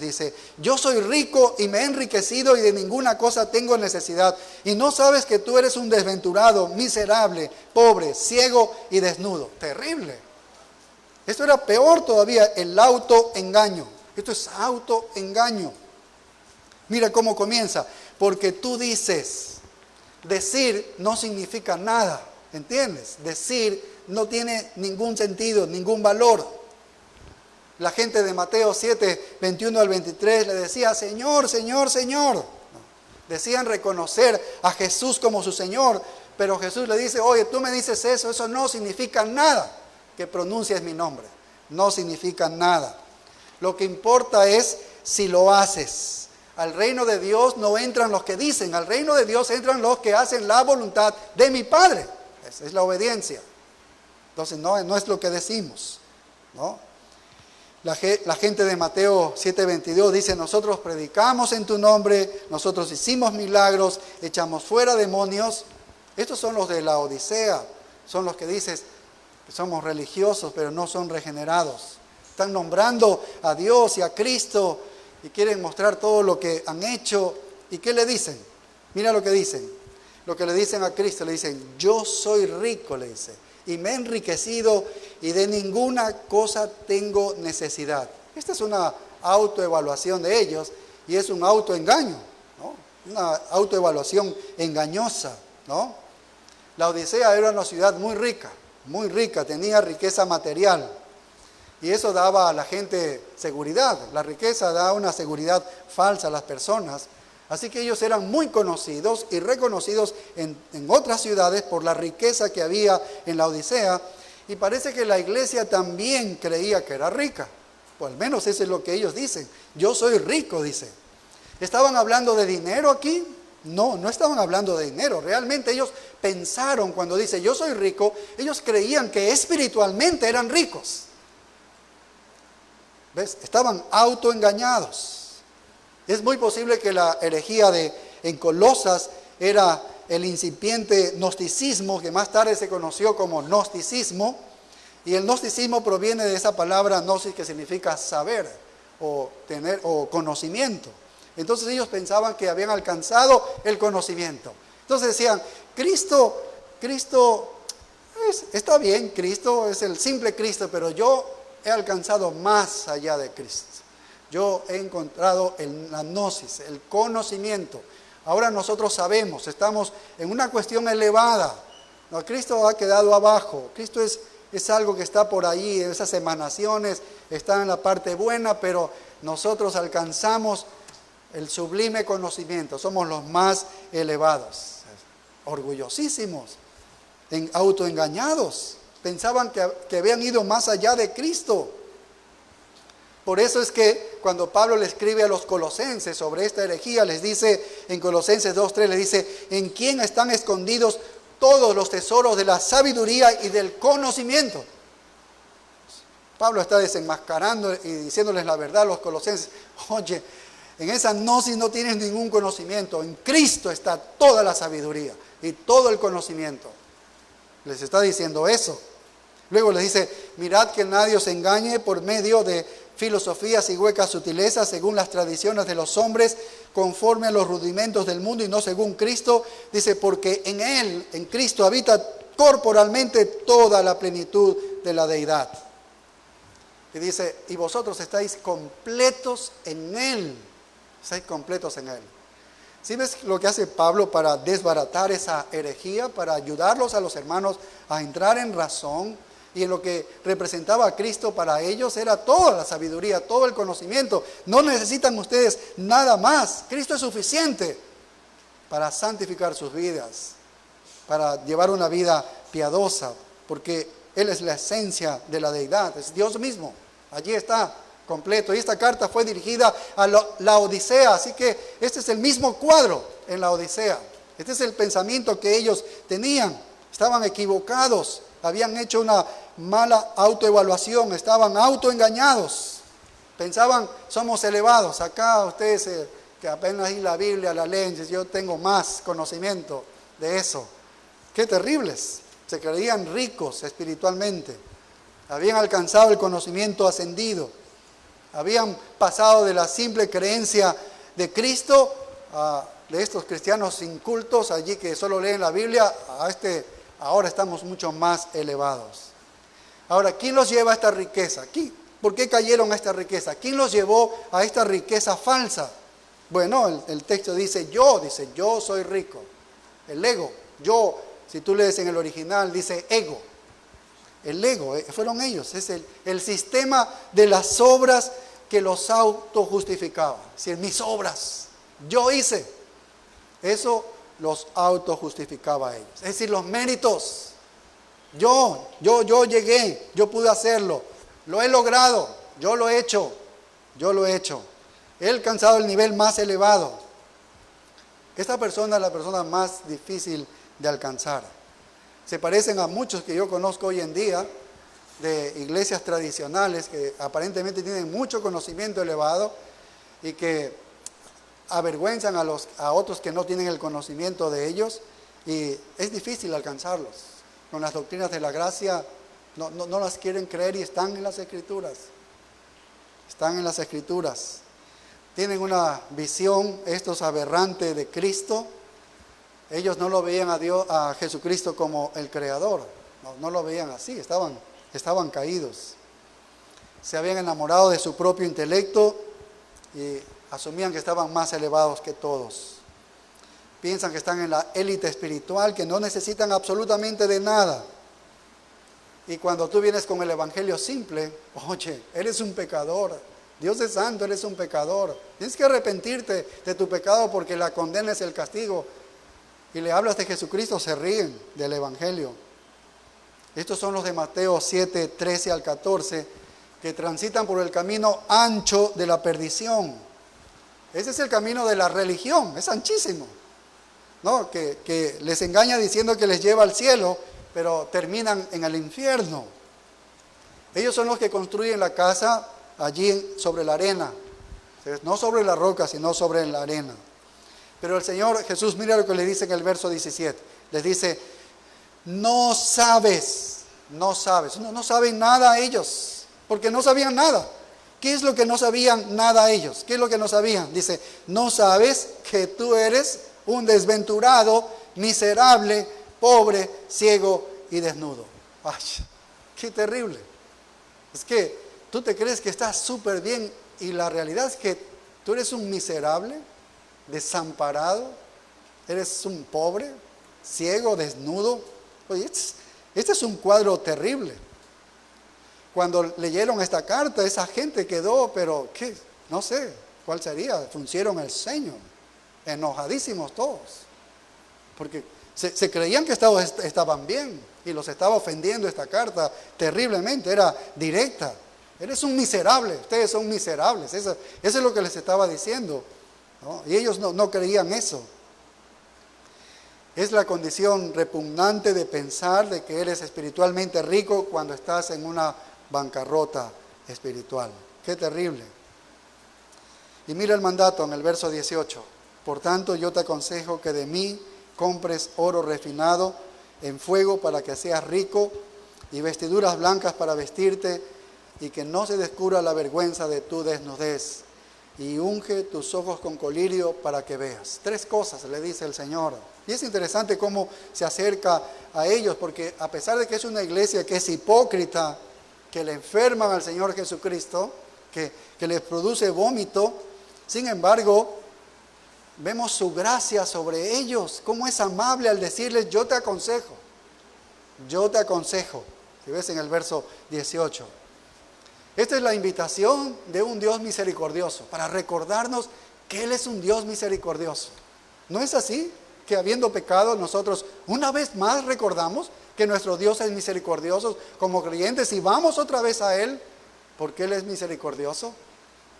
yo soy rico y me he enriquecido y de ninguna cosa tengo necesidad. Y no sabes que tú eres un desventurado, miserable, pobre, ciego y desnudo. Terrible. Esto era peor todavía, el autoengaño. Esto es autoengaño. Mira cómo comienza, porque tú dices. Decir no significa nada, ¿entiendes? Decir no tiene ningún sentido, ningún valor. La gente de Mateo 7, 21 al 23 le decía, Señor, Señor, Señor. Decían reconocer a Jesús como su Señor, pero Jesús le dice, oye, tú me dices eso no significa nada que pronuncies mi nombre. No significa nada. Lo que importa es si lo haces. Al reino de Dios no entran los que dicen, al reino de Dios entran los que hacen la voluntad de mi Padre. Esa es la obediencia. Entonces no es lo que decimos, ¿no? La gente de Mateo 7:22 dice, nosotros predicamos en tu nombre, nosotros hicimos milagros, echamos fuera demonios. Estos son los de la Odisea, son los que dices que somos religiosos pero no son regenerados. Están nombrando a Dios y a Cristo y quieren mostrar todo lo que han hecho. ¿Y qué le dicen? Mira lo que dicen. Lo que le dicen a Cristo, le dicen, yo soy rico, le dice, y me he enriquecido y de ninguna cosa tengo necesidad. Esta es una autoevaluación de ellos y es un autoengaño, ¿no? Una autoevaluación engañosa, ¿no? La Odisea era una ciudad muy rica, tenía riqueza material. Y eso daba a la gente seguridad. La riqueza da una seguridad falsa a las personas. Así que ellos eran muy conocidos y reconocidos en otras ciudades por la riqueza que había en la Odisea. Y parece que la iglesia también creía que era rica. O al menos eso es lo que ellos dicen. Yo soy rico, dice. ¿Estaban hablando de dinero aquí? No, no estaban hablando de dinero. Realmente ellos pensaron cuando dice yo soy rico, ellos creían que espiritualmente eran ricos. ¿Ves? Estaban autoengañados. Es muy posible que la herejía en Colosas era el incipiente gnosticismo, que más tarde se conoció como gnosticismo, y el gnosticismo proviene de esa palabra gnosis, que significa saber o tener o conocimiento. Entonces ellos pensaban que habían alcanzado el conocimiento. Entonces decían, Cristo está bien, Cristo es el simple Cristo, pero yo he alcanzado más allá de Cristo. Yo he encontrado la gnosis, el conocimiento. Ahora nosotros sabemos, estamos en una cuestión elevada. No, Cristo ha quedado abajo. Cristo es algo que está por ahí, esas emanaciones están en la parte buena, pero nosotros alcanzamos el sublime conocimiento. Somos los más elevados, orgullosísimos, autoengañados. Pensaban que habían ido más allá de Cristo. Por eso es que cuando Pablo le escribe a los colosenses sobre esta herejía, les dice en Colosenses 2:3, les dice, ¿en quién están escondidos todos los tesoros de la sabiduría y del conocimiento? Pablo está desenmascarando y diciéndoles la verdad a los colosenses. Oye, en esa gnosis no tienes ningún conocimiento. En Cristo está toda la sabiduría y todo el conocimiento. Les está diciendo eso. Luego les dice, mirad que nadie os engañe por medio de filosofías y huecas sutilezas, según las tradiciones de los hombres, conforme a los rudimentos del mundo y no según Cristo. Dice, porque en Él, en Cristo, habita corporalmente toda la plenitud de la deidad. Y dice, y vosotros estáis completos en Él. Estáis completos en Él. ¿Sí ves lo que hace Pablo para desbaratar esa herejía, para ayudarlos a los hermanos a entrar en razón? Y en lo que representaba a Cristo para ellos era toda la sabiduría, todo el conocimiento. No necesitan ustedes nada más. Cristo es suficiente para santificar sus vidas, para llevar una vida piadosa, porque Él es la esencia de la deidad, es Dios mismo. Allí está, completo. Y esta carta fue dirigida a la Odisea, así que este es el mismo cuadro en la Odisea. Este es el pensamiento que ellos tenían. Estaban equivocados. Habían hecho una mala autoevaluación, estaban autoengañados. Pensaban, somos elevados. Acá ustedes que apenas ahí la Biblia la leen, yo tengo más conocimiento de eso. Qué terribles. Se creían ricos espiritualmente. Habían alcanzado el conocimiento ascendido. Habían pasado de la simple creencia de Cristo, de estos cristianos incultos allí que solo leen la Biblia, ahora estamos mucho más elevados. Ahora, ¿quién los lleva a esta riqueza? ¿Por qué cayeron a esta riqueza? ¿Quién los llevó a esta riqueza falsa? Bueno, el texto dice, yo soy rico. El ego, yo, si tú lees en el original, dice ego. El ego, fueron ellos. Es el sistema de las obras que los autojustificaba. Es decir, mis obras, yo hice. Eso los autojustificaba a ellos. Es decir, los méritos. Yo llegué, yo pude hacerlo. Lo he logrado, yo lo he hecho. He alcanzado el nivel más elevado. Esta persona es la persona más difícil de alcanzar. Se parecen a muchos que yo conozco hoy en día de iglesias tradicionales que aparentemente tienen mucho conocimiento elevado y que avergüenzan a otros que no tienen el conocimiento de ellos, y es difícil alcanzarlos. Con las doctrinas de la gracia no las quieren creer y están en las Escrituras. Están en las Escrituras. Tienen una visión, estos aberrante de Cristo. Ellos no lo veían a Jesucristo como el Creador. No lo veían así, estaban caídos. Se habían enamorado de su propio intelecto y asumían que estaban más elevados que todos. Piensan que están en la élite espiritual, que no necesitan absolutamente de nada. Y cuando tú vienes con el evangelio simple, oye, eres un pecador. Dios es santo, eres un pecador. Tienes que arrepentirte de tu pecado porque la condena es el castigo. Y le hablas de Jesucristo, se ríen del evangelio. Estos son los de Mateo 7, 13 al 14, que transitan por el camino ancho de la perdición. Ese es el camino de la religión, es anchísimo, ¿no? Que les engaña diciendo que les lleva al cielo, pero terminan en el infierno. Ellos son los que construyen la casa allí sobre la arena, no sobre la roca, sino sobre la arena. Pero el Señor Jesús, mira lo que le dice en el verso 17, les dice: no saben nada ellos, porque no sabían nada. ¿Qué es lo que no sabían nada ellos? ¿Qué es lo que no sabían? Dice: no sabes que tú eres un desventurado, miserable, pobre, ciego y desnudo. ¡Ay, qué terrible! Es que tú te crees que estás súper bien y la realidad es que tú eres un miserable, desamparado, eres un pobre, ciego, desnudo. Oye, este es un cuadro terrible. Cuando leyeron esta carta, esa gente quedó, pero ¿qué? No sé cuál sería, fruncieron el ceño, enojadísimos todos, porque se creían que estaban bien y los estaba ofendiendo esta carta terriblemente, era directa. Eres un miserable, ustedes son miserables, eso es lo que les estaba diciendo, ¿no? Y ellos no creían eso. Es la condición repugnante de pensar de que eres espiritualmente rico cuando estás en una bancarrota espiritual. ¡Qué terrible! Y mira el mandato en el verso 18. Por tanto, yo te aconsejo que de mí compres oro refinado en fuego para que seas rico, y vestiduras blancas para vestirte, y que no se descubra la vergüenza de tu desnudez, y unge tus ojos con colirio para que veas. 3 cosas le dice el Señor. Y es interesante cómo se acerca a ellos, porque a pesar de que es una iglesia que es hipócrita, que le enferman al Señor Jesucristo, que les produce vómito, sin embargo, vemos su gracia sobre ellos, cómo es amable al decirles: yo te aconsejo. Si ves en el verso 18. Esta es la invitación de un Dios misericordioso, para recordarnos que Él es un Dios misericordioso. ¿No es así? Que habiendo pecado nosotros una vez más recordamos que nuestro Dios es misericordioso como creyentes, y vamos otra vez a Él porque Él es misericordioso.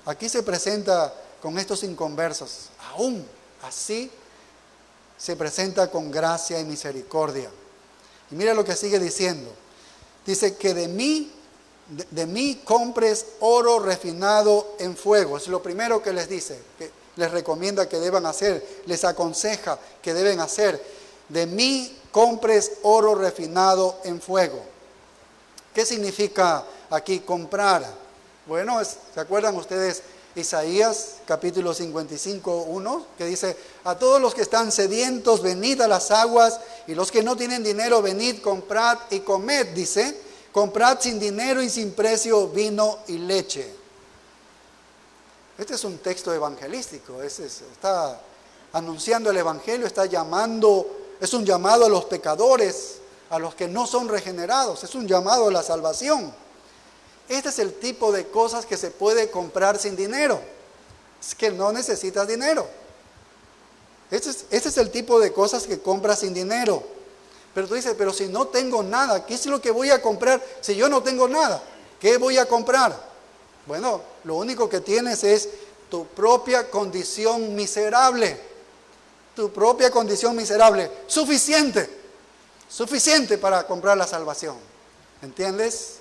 Aquí se presenta con estos inconversos, aún así se presenta con gracia y misericordia. Y mira lo que sigue diciendo. Dice que de mí compres oro refinado en fuego. Es lo primero que les dice, que les recomienda que deban hacer, les aconseja que deben hacer. De mí compres oro refinado en fuego. ¿Qué significa aquí comprar? Bueno, ¿se acuerdan ustedes Isaías capítulo 55, 1? Que dice: a todos los que están sedientos, venid a las aguas, y los que no tienen dinero, venid, comprad y comed, dice. Comprad sin dinero y sin precio vino y leche. Este es un texto evangelístico, está anunciando el evangelio, es un llamado a los pecadores, a los que no son regenerados, es un llamado a la salvación. Este es el tipo de cosas que se puede comprar sin dinero. Es que no necesitas dinero. Este es el tipo de cosas que compras sin dinero. Pero tú dices: pero si no tengo nada, ¿qué es lo que voy a comprar si yo no tengo nada? ¿Qué voy a comprar? Bueno, lo único que tienes es tu propia condición miserable. Tu propia condición miserable. Suficiente para comprar la salvación. ¿Entiendes?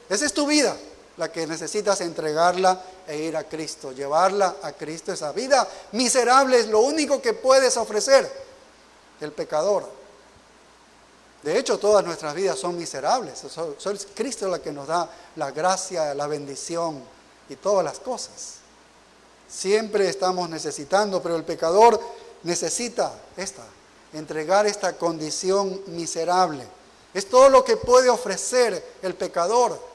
Esa es tu vida, la que necesitas entregarla e ir a Cristo, llevarla a Cristo. Esa vida miserable es lo único que puedes ofrecer el pecador. De hecho, todas nuestras vidas son miserables. Es Cristo la que nos da la gracia, la bendición y todas las cosas. Siempre estamos necesitando, pero el pecador necesita entregar esta condición miserable. Es todo lo que puede ofrecer el pecador.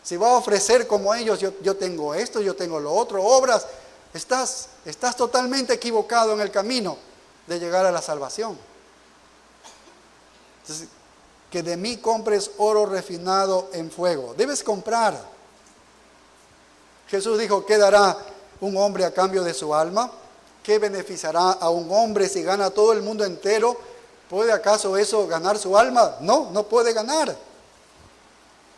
Si va a ofrecer como ellos, yo tengo esto, yo tengo lo otro, obras, estás totalmente equivocado en el camino de llegar a la salvación. Entonces, que de mí compres oro refinado en fuego. Debes comprar. Jesús dijo: ¿qué dará un hombre a cambio de su alma? ¿Qué beneficiará a un hombre si gana todo el mundo entero, ¿Puede acaso eso ganar su alma? No, no puede ganar.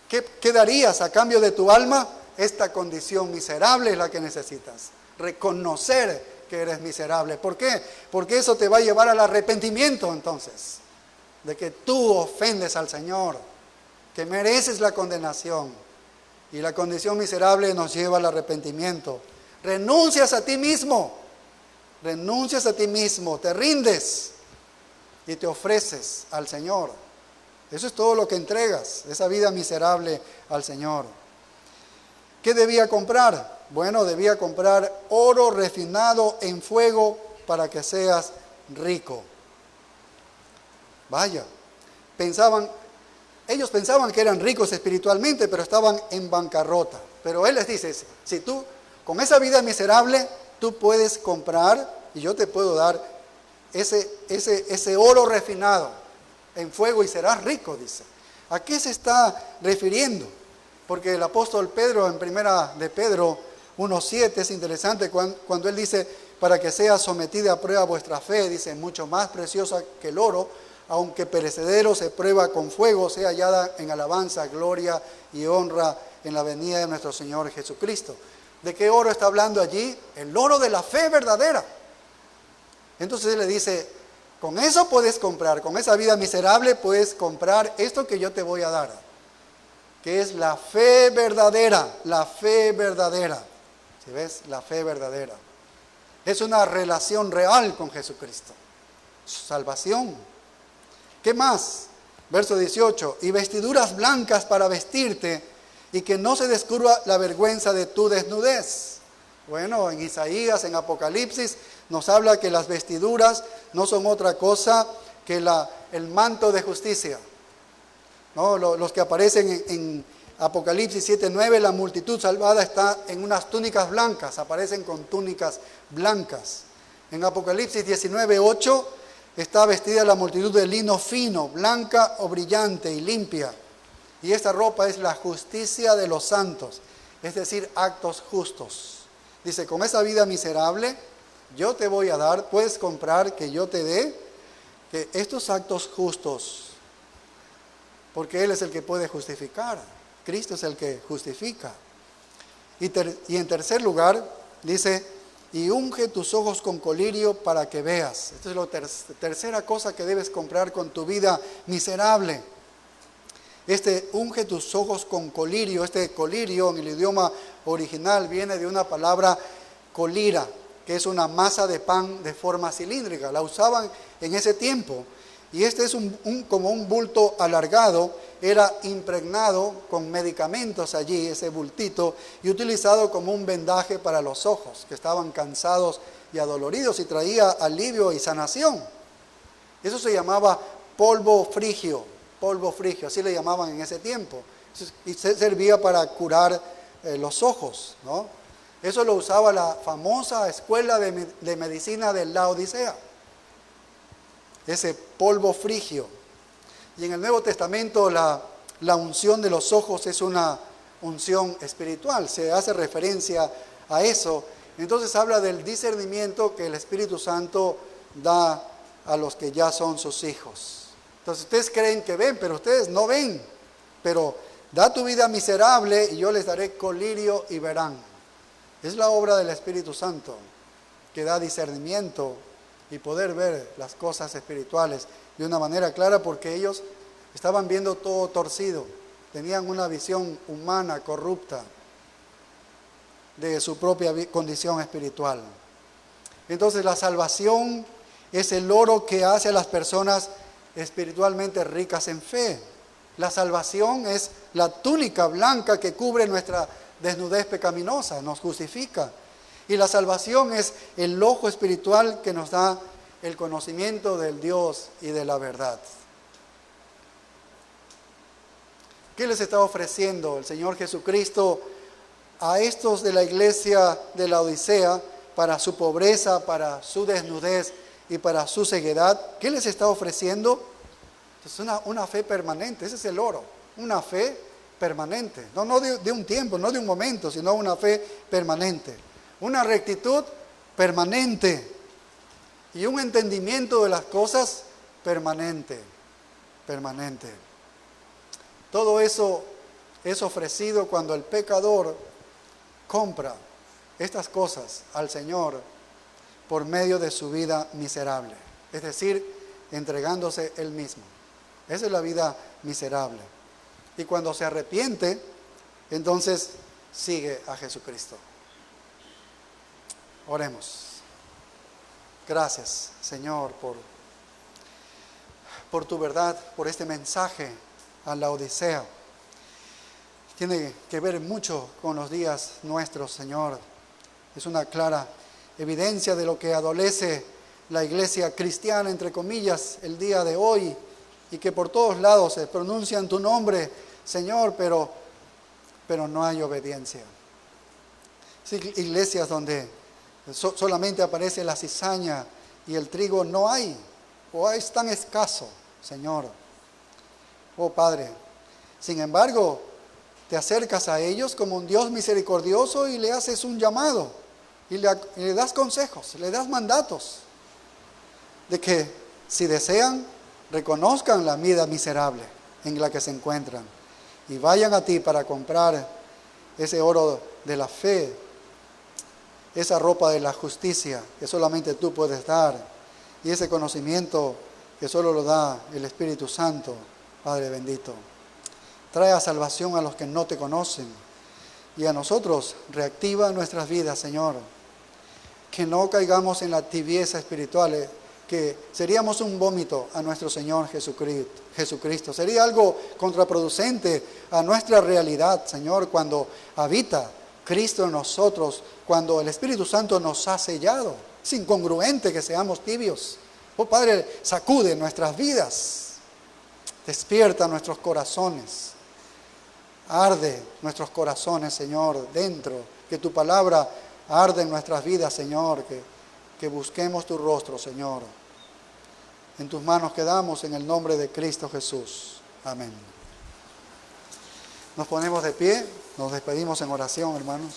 ¿Qué darías a cambio de tu alma? Esta condición miserable es la que necesitas. Reconocer que eres miserable. ¿Por qué? Porque eso te va a llevar al arrepentimiento entonces. De que tú ofendes al Señor, que mereces la condenación. Y la condición miserable nos lleva al arrepentimiento. Renuncias a ti mismo. Renuncias a ti mismo. Te rindes y te ofreces al Señor. Eso es todo lo que entregas, esa vida miserable al Señor. ¿Qué debía comprar? Bueno, debía comprar oro refinado en fuego para que seas rico. Vaya, ellos pensaban que eran ricos espiritualmente, pero estaban en bancarrota. Pero Él les dice, si tú con esa vida miserable, tú puedes comprar y yo te puedo dar ese oro refinado en fuego y serás rico, dice. ¿A qué se está refiriendo? Porque el apóstol Pedro, en primera de Pedro 1:7, es interesante cuando él dice, para que sea sometida a prueba vuestra fe, dice, mucho más preciosa que el oro, aunque perecedero se prueba con fuego, sea hallada en alabanza, gloria y honra en la venida de nuestro Señor Jesucristo. ¿De qué oro está hablando allí? El oro de la fe verdadera. Entonces él le dice, con eso puedes comprar, con esa vida miserable puedes comprar esto que yo te voy a dar, que es la fe verdadera, la fe verdadera. ¿Sí ves? La fe verdadera. Es una relación real con Jesucristo. Salvación. ¿Qué más? Verso 18, y vestiduras blancas para vestirte y que no se descubra la vergüenza de tu desnudez. Bueno, en Isaías, en Apocalipsis, nos habla que las vestiduras no son otra cosa que el manto de justicia. ¿No? Los que aparecen en Apocalipsis 7:9, la multitud salvada está en unas túnicas blancas, aparecen con túnicas blancas. En Apocalipsis 19:8 está vestida la multitud de lino fino, blanca o brillante y limpia. Y esta ropa es la justicia de los santos, es decir, actos justos. Dice, con esa vida miserable, yo te voy a dar, puedes comprar que yo te dé que estos actos justos, porque Él es el que puede justificar, Cristo es el que justifica. Y en tercer lugar, dice, y unge tus ojos con colirio para que veas. Esta es la tercera cosa que debes comprar con tu vida miserable. Unge tus ojos con colirio. Este colirio en el idioma original viene de una palabra colira, que es una masa de pan de forma cilíndrica. La usaban en ese tiempo. Y este es como un bulto alargado, era impregnado con medicamentos allí, ese bultito, y utilizado como un vendaje para los ojos, que estaban cansados y adoloridos, y traía alivio y sanación. Eso se llamaba polvo frigio, así le llamaban en ese tiempo. Y se servía para curar los ojos, ¿no? Eso lo usaba la famosa escuela de medicina de la Odisea. Ese polvo frigio. Y en el Nuevo Testamento la unción de los ojos es una unción espiritual, se hace referencia a eso. Entonces habla del discernimiento que el Espíritu Santo da a los que ya son sus hijos. Entonces ustedes creen que ven, pero ustedes no ven. Pero da tu vida miserable y yo les daré colirio y verán. Es la obra del Espíritu Santo que da discernimiento y poder ver las cosas espirituales de una manera clara, porque ellos estaban viendo todo torcido, tenían una visión humana, corrupta, de su propia condición espiritual. Entonces la salvación es el oro que hace a las personas espiritualmente ricas en fe. La salvación es la túnica blanca que cubre nuestra desnudez pecaminosa, nos justifica. Y la salvación es el ojo espiritual que nos da el conocimiento del Dios y de la verdad. ¿Qué les está ofreciendo el Señor Jesucristo a estos de la iglesia de la Odisea para su pobreza, para su desnudez y para su ceguedad? ¿Qué les está ofreciendo? Es una fe permanente, ese es el oro, una fe permanente, no de un tiempo, no de un momento, sino una fe permanente. Una rectitud permanente y un entendimiento de las cosas permanente, permanente. Todo eso es ofrecido cuando el pecador compra estas cosas al Señor por medio de su vida miserable, es decir, entregándose Él mismo. Esa es la vida miserable. Y cuando se arrepiente, entonces sigue a Jesucristo. Oremos. Gracias, Señor, por tu verdad, por este mensaje a la Odisea. Tiene que ver mucho con los días nuestros, Señor. Es una clara evidencia de lo que adolece la iglesia cristiana, entre comillas, el día de hoy, y que por todos lados se pronuncian tu nombre, Señor, pero no hay obediencia. Sí, iglesias donde solamente aparece la cizaña y el trigo no hay, o es tan escaso, Señor. Oh Padre, sin embargo, te acercas a ellos como un Dios misericordioso y le haces un llamado, y le das consejos, le das mandatos, de que si desean, reconozcan la vida miserable en la que se encuentran, y vayan a ti para comprar ese oro de la fe, esa ropa de la justicia que solamente tú puedes dar, y ese conocimiento que solo lo da el Espíritu Santo, Padre bendito. Trae a salvación a los que no te conocen, y a nosotros reactiva nuestras vidas, Señor. Que no caigamos en la tibieza espiritual, que seríamos un vómito a nuestro Señor Jesucristo. Sería algo contraproducente a nuestra realidad, Señor, cuando habita Cristo en nosotros, cuando el Espíritu Santo nos ha sellado. Es incongruente que seamos tibios. Oh Padre, sacude nuestras vidas, despierta nuestros corazones, arde nuestros corazones, Señor, dentro, que tu palabra arde en nuestras vidas, Señor, que busquemos tu rostro, Señor. En tus manos quedamos en el nombre de Cristo Jesús. Amén. Nos ponemos de pie, nos despedimos en oración, hermanos.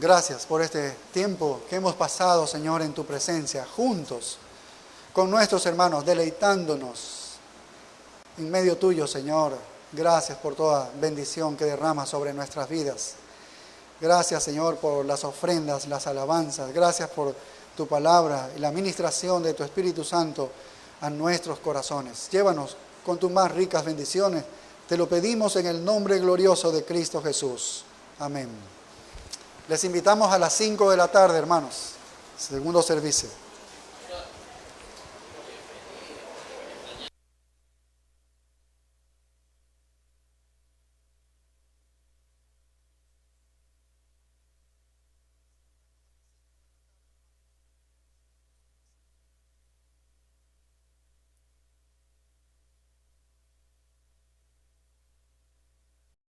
Gracias por este tiempo que hemos pasado, Señor, en tu presencia, juntos, con nuestros hermanos, deleitándonos en medio tuyo, Señor. Gracias por toda bendición que derramas sobre nuestras vidas. Gracias, Señor, por las ofrendas, las alabanzas. Gracias por tu palabra y la ministración de tu Espíritu Santo a nuestros corazones. Llévanos con tus más ricas bendiciones. Te lo pedimos en el nombre glorioso de Cristo Jesús. Amén. Les invitamos a las 5 de la tarde, hermanos. Segundo servicio.